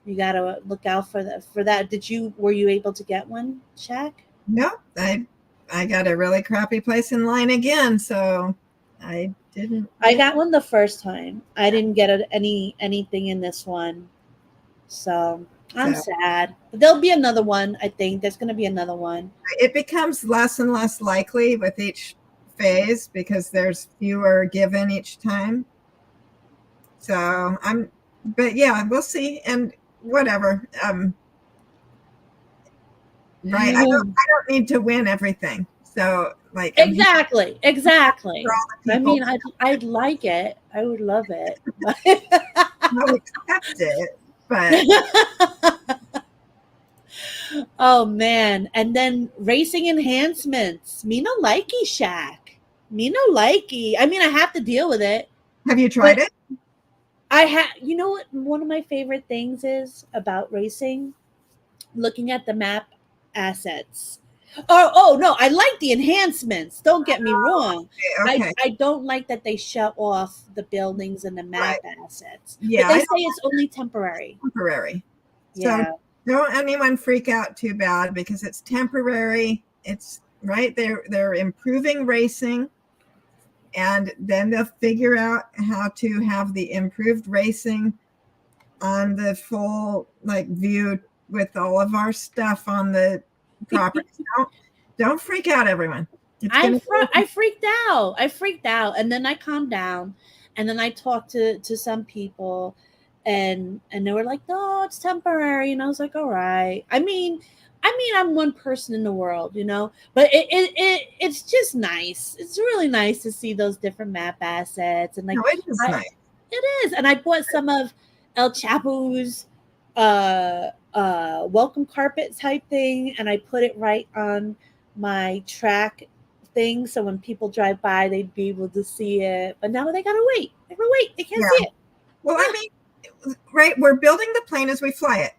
You gotta look out for that. Were you able to get one, Shaq? No, I got a really crappy place in line again, so I didn't. I got one the first time. I didn't get anything in this one, so I'm sad. But there'll be another one. I think there's going to be another one. It becomes less and less likely with each phase because there's fewer given each time. So but yeah, we'll see. And whatever. Right. I don't need to win everything. So like exactly. I mean, I'd like it. I would love it. I'll accept it, but oh man. And then racing enhancements. Me no likey, Shaq. Me no likey. I mean, I have to deal with it. Have you tried it? You know what one of my favorite things is about racing? Looking at the map assets. Oh no, I like the enhancements. Don't get me wrong. Okay. I don't like that they shut off the buildings and the map assets. Yeah, but they say it's only temporary. Temporary. Yeah. So don't anyone freak out too bad because it's temporary. It's right. They're improving racing, and then they'll figure out how to have the improved racing on the full view with all of our stuff on the property. Don't freak out, everyone. I freaked out, and then I calmed down, and then I talked to some people, and they were like, "No, it's temporary," and I was like, "All right." I mean, I'm one person in the world, but it's just nice. It's really nice to see those different map assets, and it is nice. It is, and I bought some of El Chapo's welcome carpet type thing, and I put it right on my track thing, so when people drive by, they'd be able to see it. But now they gotta wait. They can't see it. Well, I mean, right? We're building the plane as we fly it.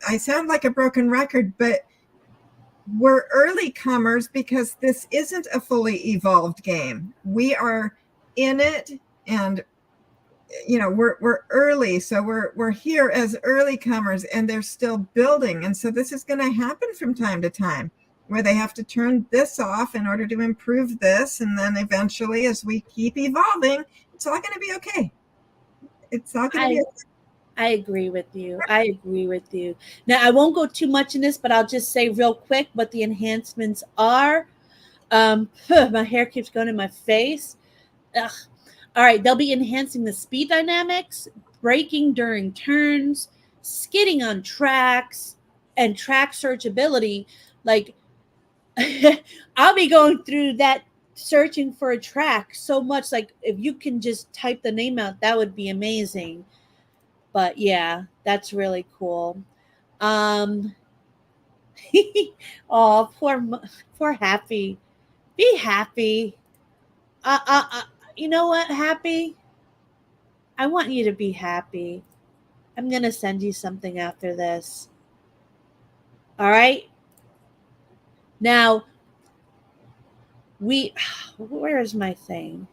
I sound like a broken record, but we're early comers because this isn't a fully evolved game. We are in it, and we're early, so we're here as early comers, and they're still building, and so this is going to happen from time to time where they have to turn this off in order to improve this, and then eventually, as we keep evolving, it's all going to be okay. It's all going to be okay. I agree with you. Now, I won't go too much in this, but I'll just say real quick what the enhancements are. My hair keeps going in my face. Ugh. All right, they'll be enhancing the speed dynamics, braking during turns, skidding on tracks, and track searchability. I'll be going through that searching for a track so much. If you can just type the name out, that would be amazing. But yeah, that's really cool. Oh, poor Happy. Be happy. You know what, Happy? I want you to be happy. I'm going to send you something after this. All right? Now, where is my thing?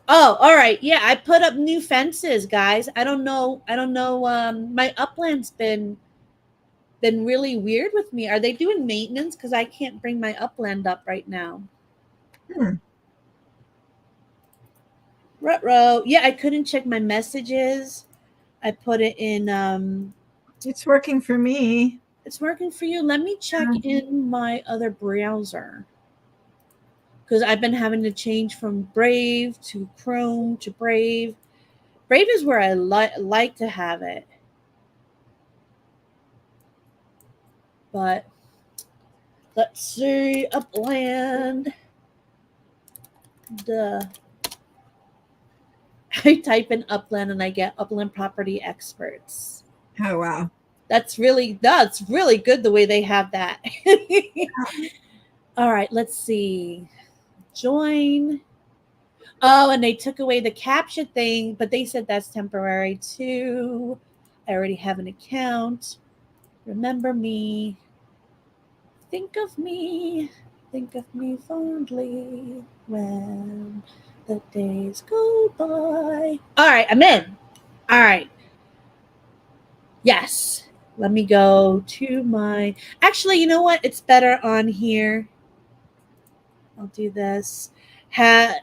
Oh, all right. Yeah, I put up new fences, guys. I don't know. My Upland's been really weird with me. Are they doing maintenance? Because I can't bring my Upland up right now. Ruh-roh. Yeah, I couldn't check my messages. I put it in. It's working for me. It's working for you. Let me check in my other browser. Because I've been having to change from Brave to Chrome to Brave. Brave is where I like to have it. But let's see, Upland. I type in Upland and I get Upland Property Experts. Oh, wow. That's really good the way they have that. All right, let's see. Join. Oh, and they took away the captcha thing, but they said that's temporary too. I already have an account. Remember me. Think of me. Think of me fondly when the days go by. All right, I'm in. All right. Yes. Let me go to my. Actually, you know what? It's better on here. I'll do this. Is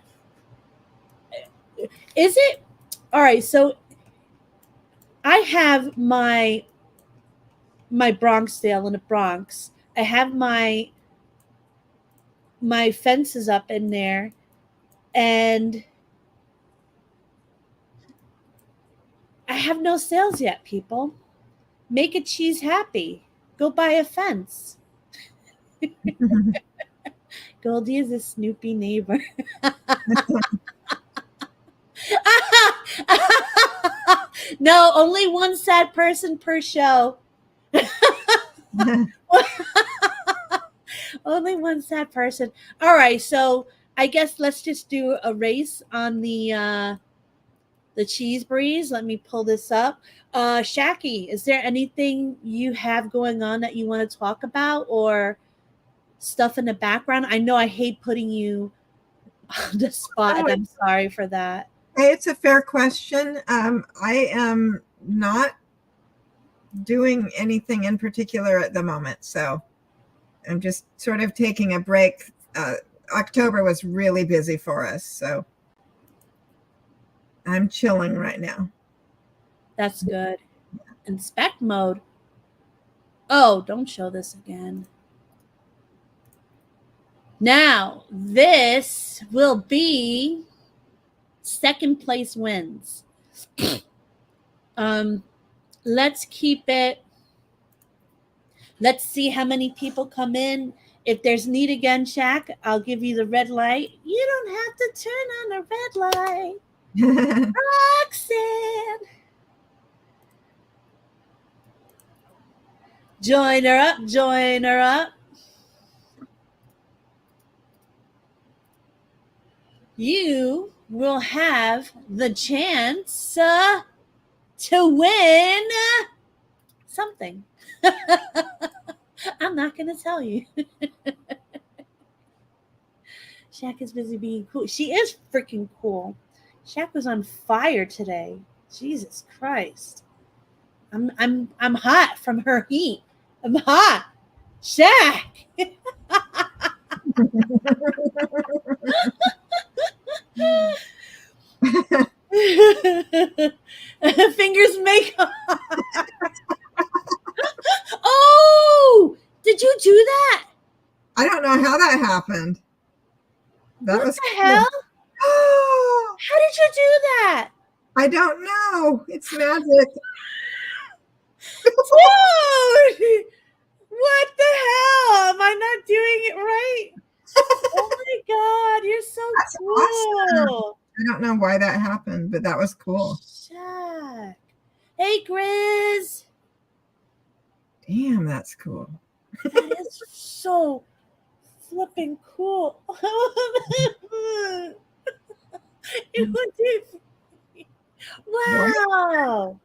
it? All right. So I have my Bronx sale in the Bronx. I have my fences up in there, and I have no sales yet, people. Make a cheese happy. Go buy a fence. Goldie is a Snoopy neighbor. No, only one sad person per show. Only one sad person. All right, so I guess let's just do a race on the cheese breeze. Let me pull this up. Shaki, is there anything you have going on that you want to talk about, or stuff in the background? I know I hate putting you on the spot, and I'm sorry for that. It's a fair question. I am not doing anything in particular at the moment, so I'm just sort of taking a break. October was really busy for us, so I'm chilling right now. That's good. Inspect mode. Oh, don't show this again. Now, this will be second place wins. Let's keep it. Let's see how many people come in. If there's need again, Shaq, I'll give you the red light. You don't have to turn on the red light. Roxanne. Join her up, join her up. You will have the chance to win something. I'm not going to tell you. Shaq is busy being cool. She is freaking cool. Shaq was on fire today. Jesus Christ. I'm hot from her heat. I'm hot. Shaq. Fingers make. Oh, did you do that? I don't know how that happened. That what was the cool. hell? How did you do that? I don't know. It's magic. Dude, what the hell? Am I not doing it right? Oh my God, you're so That's cool. awesome. I don't know why that happened, but that was cool. Shaq. Hey, Grizz. Damn, that's cool. That is so flipping cool. Wow.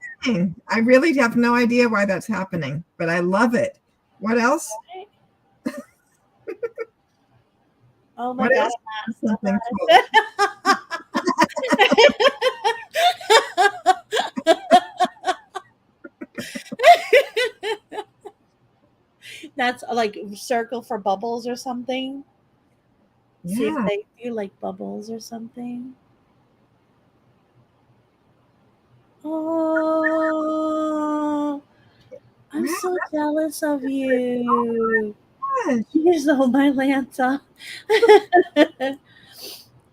I really have no idea why that's happening, but I love it. What else? Oh my What God. else? Something cool. That's like circle for bubbles or something. Yeah. See if they do like bubbles or something. Oh, I'm so jealous of you. You stole my Lanta.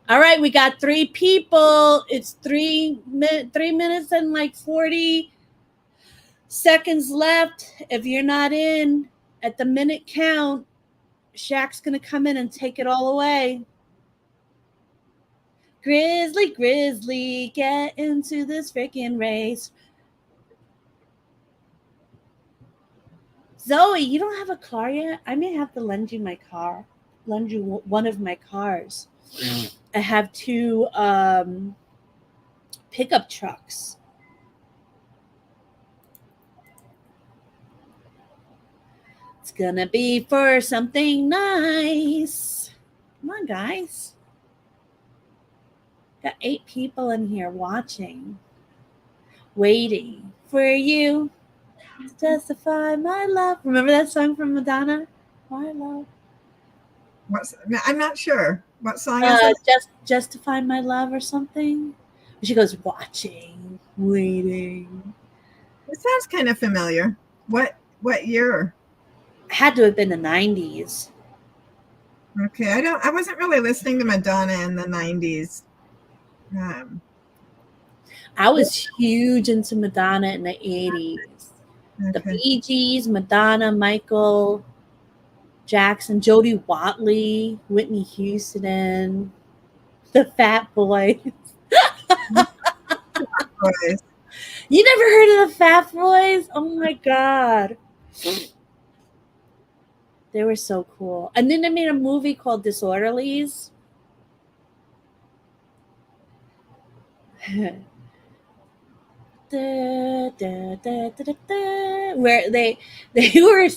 All right, we got 3 people. It's 3 minutes and like 40 seconds left. If you're not in at the minute count, Shaq's gonna come in and take it all away. Grizzly, get into this freaking race. Zoe, you don't have a car yet? I may have to lend you my car. Lend you one of my cars. I have 2 pickup trucks. It's gonna be for something nice. Come on, guys. Got 8 people in here watching, waiting for you to justify my love. Remember that song from Madonna? My love. I'm not sure. What song is it? Just justify my love or something. She goes, watching, waiting. It sounds kind of familiar. What year? Had to have been the 90s. Okay, I wasn't really listening to Madonna in the 90s. I was huge into Madonna in the 80s. The Okay. Bee Gees, Madonna, Michael Jackson, Jody Watley, Whitney Houston, the Fat Boys. Boys. You never heard of the Fat Boys? Oh my God. They were so cool. And then they made a movie called Disorderlies. Where they were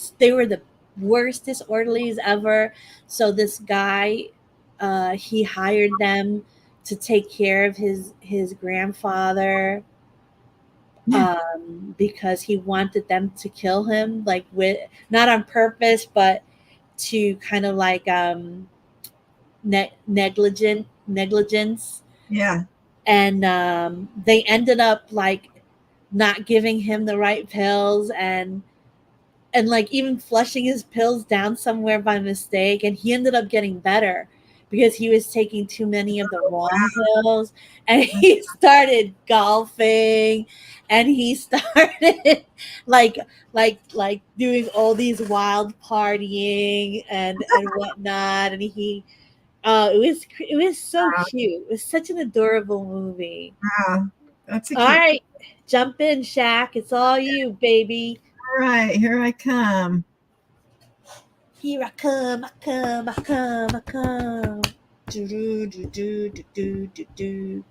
the worst disorderlies ever. So this guy, he hired them to take care of his grandfather, because he wanted them to kill him, like with not on purpose, but to kind of like negligence. Yeah. And they ended up like not giving him the right pills, and like even flushing his pills down somewhere by mistake, and he ended up getting better because he was taking too many of the wrong pills, and he started golfing, and he started like doing all these wild partying and whatnot, and he it was so cute. It was such an adorable movie. Wow. That's a All cute. right, jump in, Shaq. It's all you, baby. All right, here I come. Here I come, I come, I come, I come. Do do do do do do do.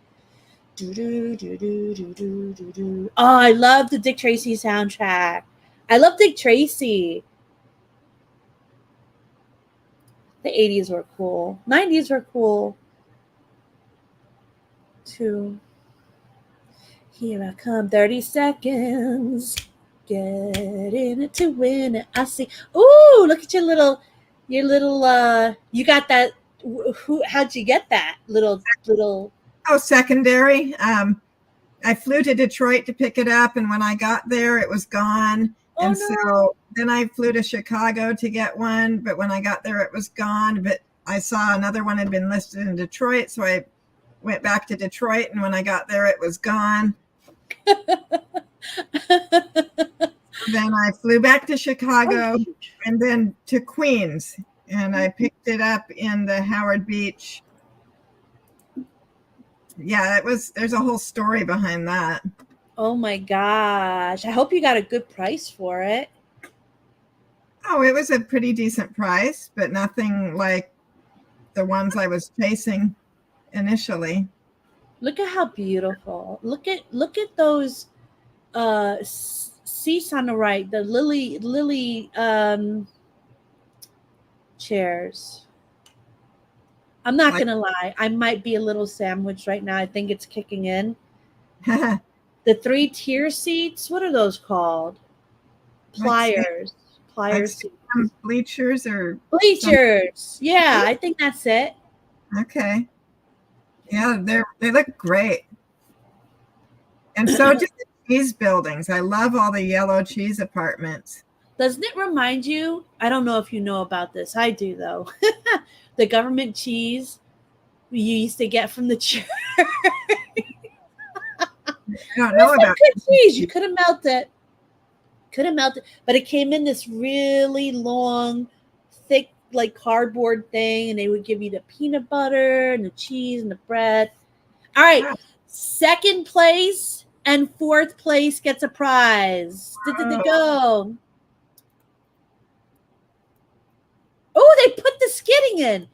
Do do do do do do do do. Oh, I love the Dick Tracy soundtrack. I love Dick Tracy. The 80s were cool. 90s were cool too. Here I come, 30 seconds. Get in it to win it. I see. Ooh, look at your little you got that. How'd you get that little Oh, secondary. I flew to Detroit to pick it up, and when I got there, it was gone. Oh, and no. so then I flew to Chicago to get one, but when I got there, it was gone. But I saw another one had been listed in Detroit, so I went back to Detroit, and when I got there, it was gone. Then I flew back to Chicago and then to Queens, and I picked it up in the Howard Beach. Yeah, there's a whole story behind that. Oh my gosh. I hope you got a good price for it. Oh, it was a pretty decent price, but nothing like the ones I was chasing initially. Look at how beautiful. Look at those seats on the right, the lily chairs. I'm not gonna lie, I might be a little sandwiched right now. I think it's kicking in. The 3-tier seats, what are those called? Pliers seats. Bleachers or Bleachers. Yeah, I think that's it. Okay. Yeah, they look great. And so do the cheese buildings. I love all the yellow cheese apartments. Doesn't it remind you? I don't know if you know about this. I do, though. The government cheese you used to get from the church. I don't know about good cheese. You could have melted. But it came in this really long, thick, like cardboard thing, and they would give you the peanut butter and the cheese and the bread. All right. Wow. Second place and fourth place gets a prize. Go. Oh, they put the skidding in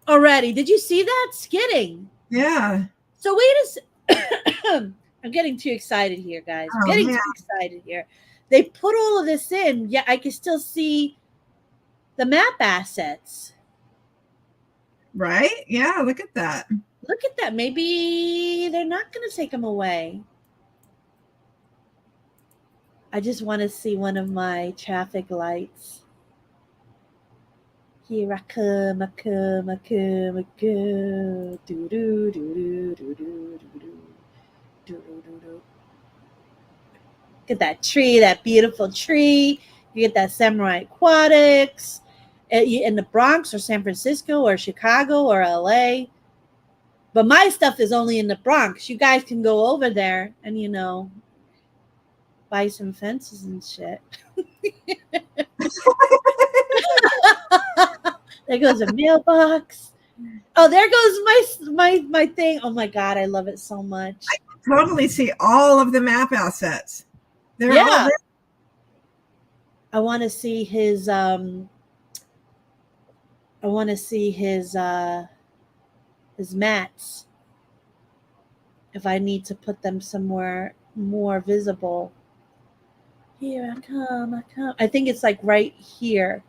already. Did you see that? Skidding. Yeah. So wait a second. I'm getting too excited here, guys. Oh, Too excited here. They put all of this in. Yeah, I can still see the map assets. Right? Yeah, look at that. Look at that. Maybe they're not going to take them away. I just want to see one of my traffic lights. Here I come, I come, I come, I go. Do do do do do do do do do do. Look at that tree, that beautiful tree. You get that Samurai Aquatics in the Bronx or San Francisco or Chicago or LA. But my stuff is only in the Bronx. You guys can go over there and, you know, buy some fences and shit. There goes a mailbox. Oh, there goes my thing. Oh my God, I love it so much. I can totally see all of the map assets. They're Yeah. all there. I want to see his mats. If I need to put them somewhere more visible. Here I come, I come. I think it's like right here.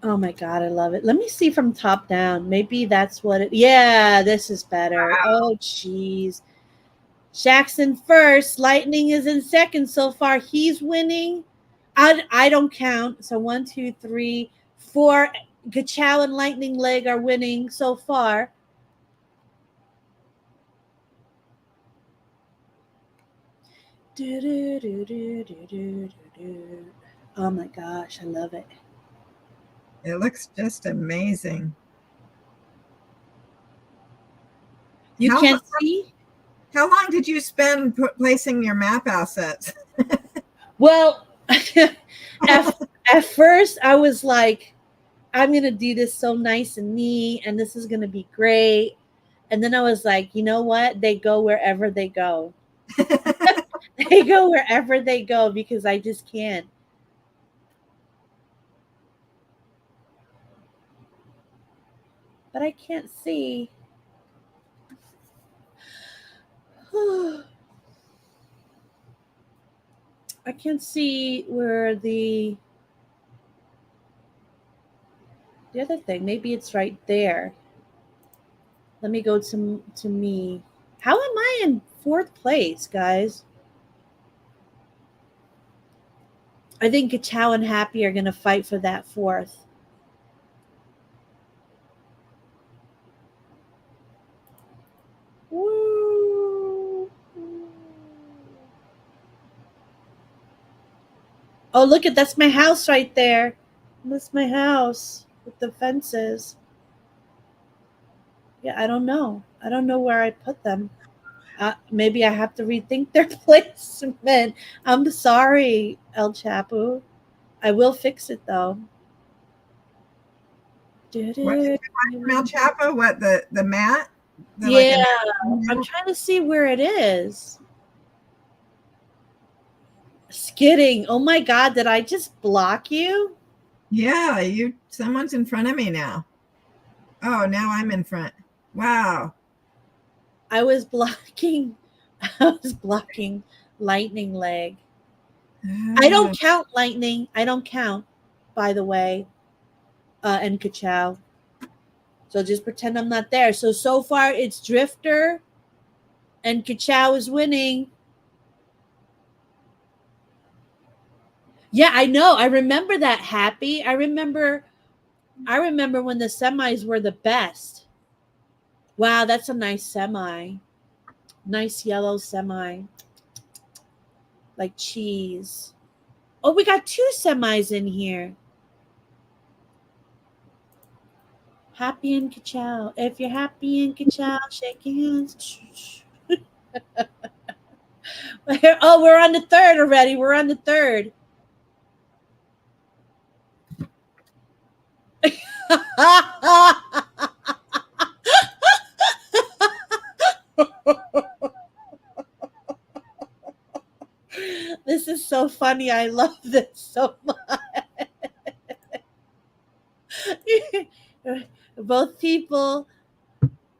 Oh my God, I love it. Let me see from top down. Maybe that's what it. Yeah, this is better. Oh, jeez. Shaq's in first. Lightning is in second so far. He's winning. I don't count. So 1, 2, 3, 4. Gachow and Lightning Leg are winning so far. Oh my gosh, I love it. It looks just amazing. You can't see? How long did you spend placing your map assets? Well, at first I was like, I'm going to do this so nice and neat, and this is going to be great. And then I was like, you know what? They go wherever they go. They go wherever they go because I just can't. But I can't see. I can't see where the other thing. Maybe it's right there. Let me go to me. How am I in 4th place, guys? I think Gachow and Happy are going to fight for that 4th. Woo. Oh, look at that's my house right there. That's my house with the fences. Yeah, I don't know. I don't know where I put them. Maybe I have to rethink their placement. I'm sorry, El Chapo. I will fix it though. What did you like, El Chapo? What, the mat? Yeah, I'm trying to see where it is. Skidding. Oh my God, did I just block you? Yeah, someone's in front of me now. Oh, now I'm in front. Wow. I was blocking Lightning Leg. I don't count Lightning. I don't count, by the way. And Gachow. So just pretend I'm not there. So far it's Drifter and Gachow is winning. Yeah, I know. I remember that, Happy. I remember when the semis were the best. Wow, that's a nice semi. Nice yellow semi. Like cheese. Oh, we got 2 semis in here. Happy and Gachow. If you're happy and Gachow, shake your hands. Oh, we're on the 3rd already. We're on the 3rd. This is so funny. I love this so much. Both people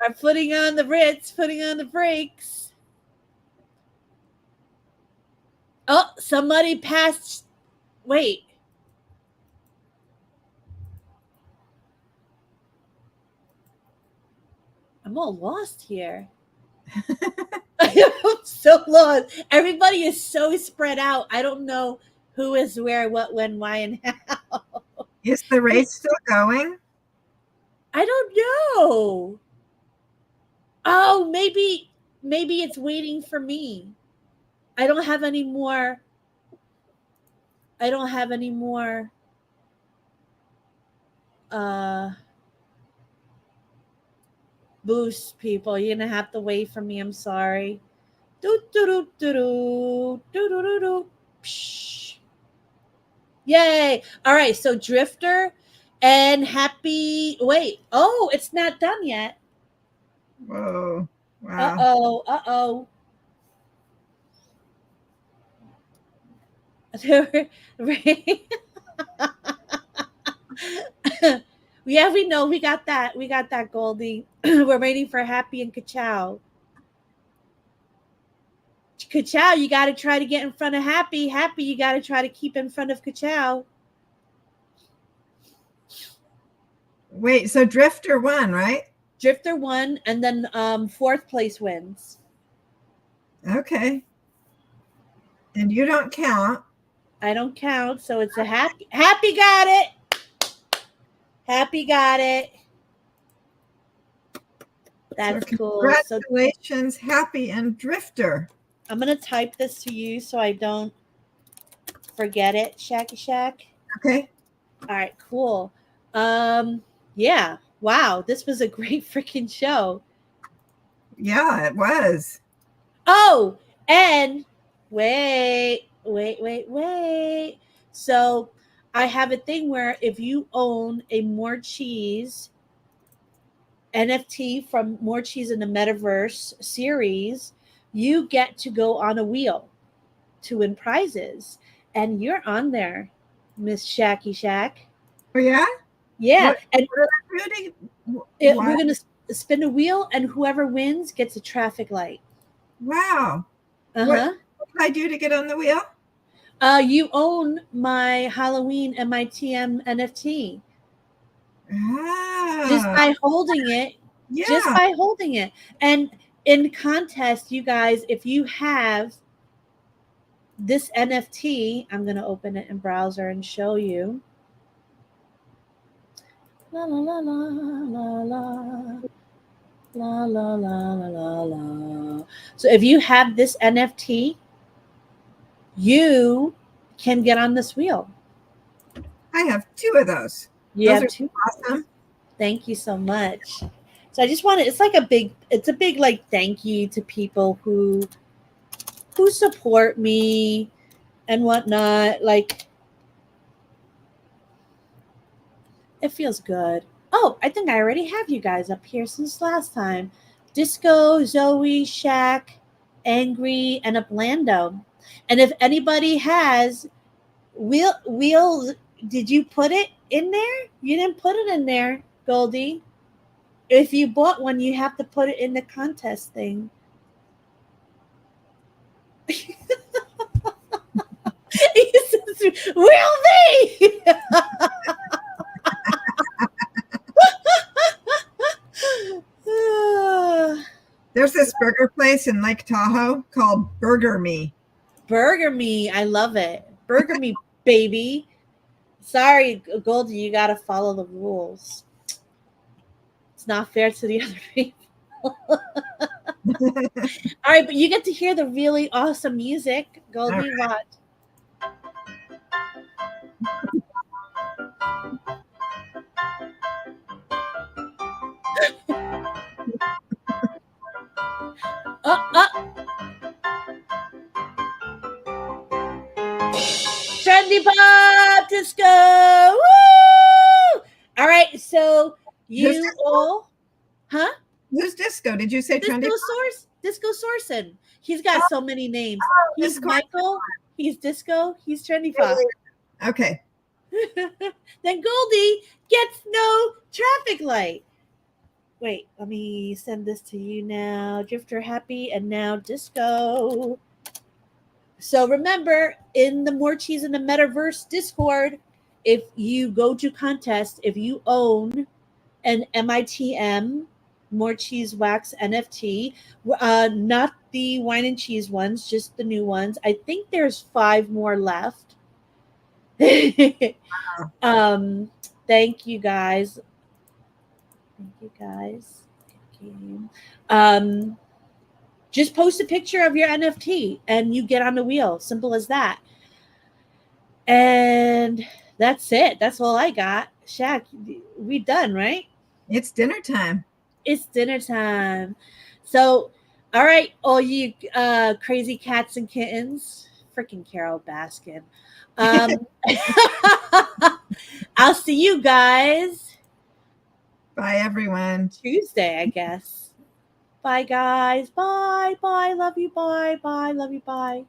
are putting on the Ritz, putting on the brakes. Oh, somebody passed. Wait. I'm all lost here. I'm so lost. Everybody is so spread out. I don't know who is where, what, when, why, and how. Is the race still going? I don't know. Oh, maybe it's waiting for me. I don't have any more. Uh boost, people. You're gonna have to wait for me. I'm sorry. Do do do do do do do do do. Psh. Yay! All right, so Drifter and Happy. Wait. Oh, it's not done yet. Whoa! Uh Wow! oh. Yeah, we know. We got that. Goldie. We're waiting for Happy and Kachow. Kachow, you got to try to get in front of Happy. Happy, you got to try to keep in front of Kachow. Wait, so Drifter won, right? Drifter won, and then fourth place wins. Okay. And you don't count. I don't count, so it's a Happy. Happy got it. Happy got it. That's so cool. Congratulations, Happy and Drifter. I'm going to type this to you so I don't forget it, Shacky Shack. Okay. All right, cool. Yeah. Wow, this was a great freaking show. Yeah, it was. Oh, and wait. So I have a thing where if you own a Morecheese NFT from Morecheese in the Metaverse series, you get to go on a wheel to win prizes. And you're on there, Miss Shacky Shack. Oh, yeah? Yeah. What We're going to spin a wheel, and whoever wins gets a traffic light. Wow. Uh-huh. What can I do to get on the wheel? You own my Halloween MITM NFT. Just by holding it. Yeah. Just by holding it. And in contest, you guys, if you have this NFT, I'm going to open it in browser and show you. La la la la la la. La la la la la la. So if you have this NFT, you can get on this wheel. I have 2 of those. You those have are 2. Awesome. Thank you so much. So I just wanted, it's a big like thank you to people who support me and whatnot. Like, it feels good. Oh, I think I already have you guys up here since last time. Disco, Zoe, Shaq, Angry, and Uplando. And if anybody has wheels, did you put it in there? You didn't put it in there, Goldie. If you bought one, you have to put it in the contest thing. He says, "Will they?" There's this burger place in Lake Tahoe called Burger Me. Burger Me. I love it. Burger Me, baby. Sorry, Goldie, you got to follow the rules. It's not fair to the other people. All right, but you get to hear the really awesome music. Goldie, what? Trendy Pop Disco! Woo! All right, so you all, huh? Who's Disco? Did you say Trendy Pop? Disco Sourcin. He's got so many names. He's Disco. Michael. He's Disco. He's Trendy Pop. Okay. Then Goldie gets no traffic light. Wait, let me send this to you now. Drifter Happy and now Disco. So remember, in the Morecheese in the Metaverse Discord, if you go to contest, if you own an MITM Morecheese wax NFT, not the wine and cheese ones, just the new ones. I think there's 5 more left. um, thank you guys. Thank you guys. Good game. Just post a picture of your NFT and you get on the wheel. Simple as that. And that's it. That's all I got. Shaq, we done, right? It's dinner time. It's dinner time. So, all right, all you crazy cats and kittens. Freaking Carol Baskin. I'll see you guys Bye, everyone. Tuesday, I guess. Bye, guys. Bye. Bye. Love you. Bye. Bye. Love you. Bye.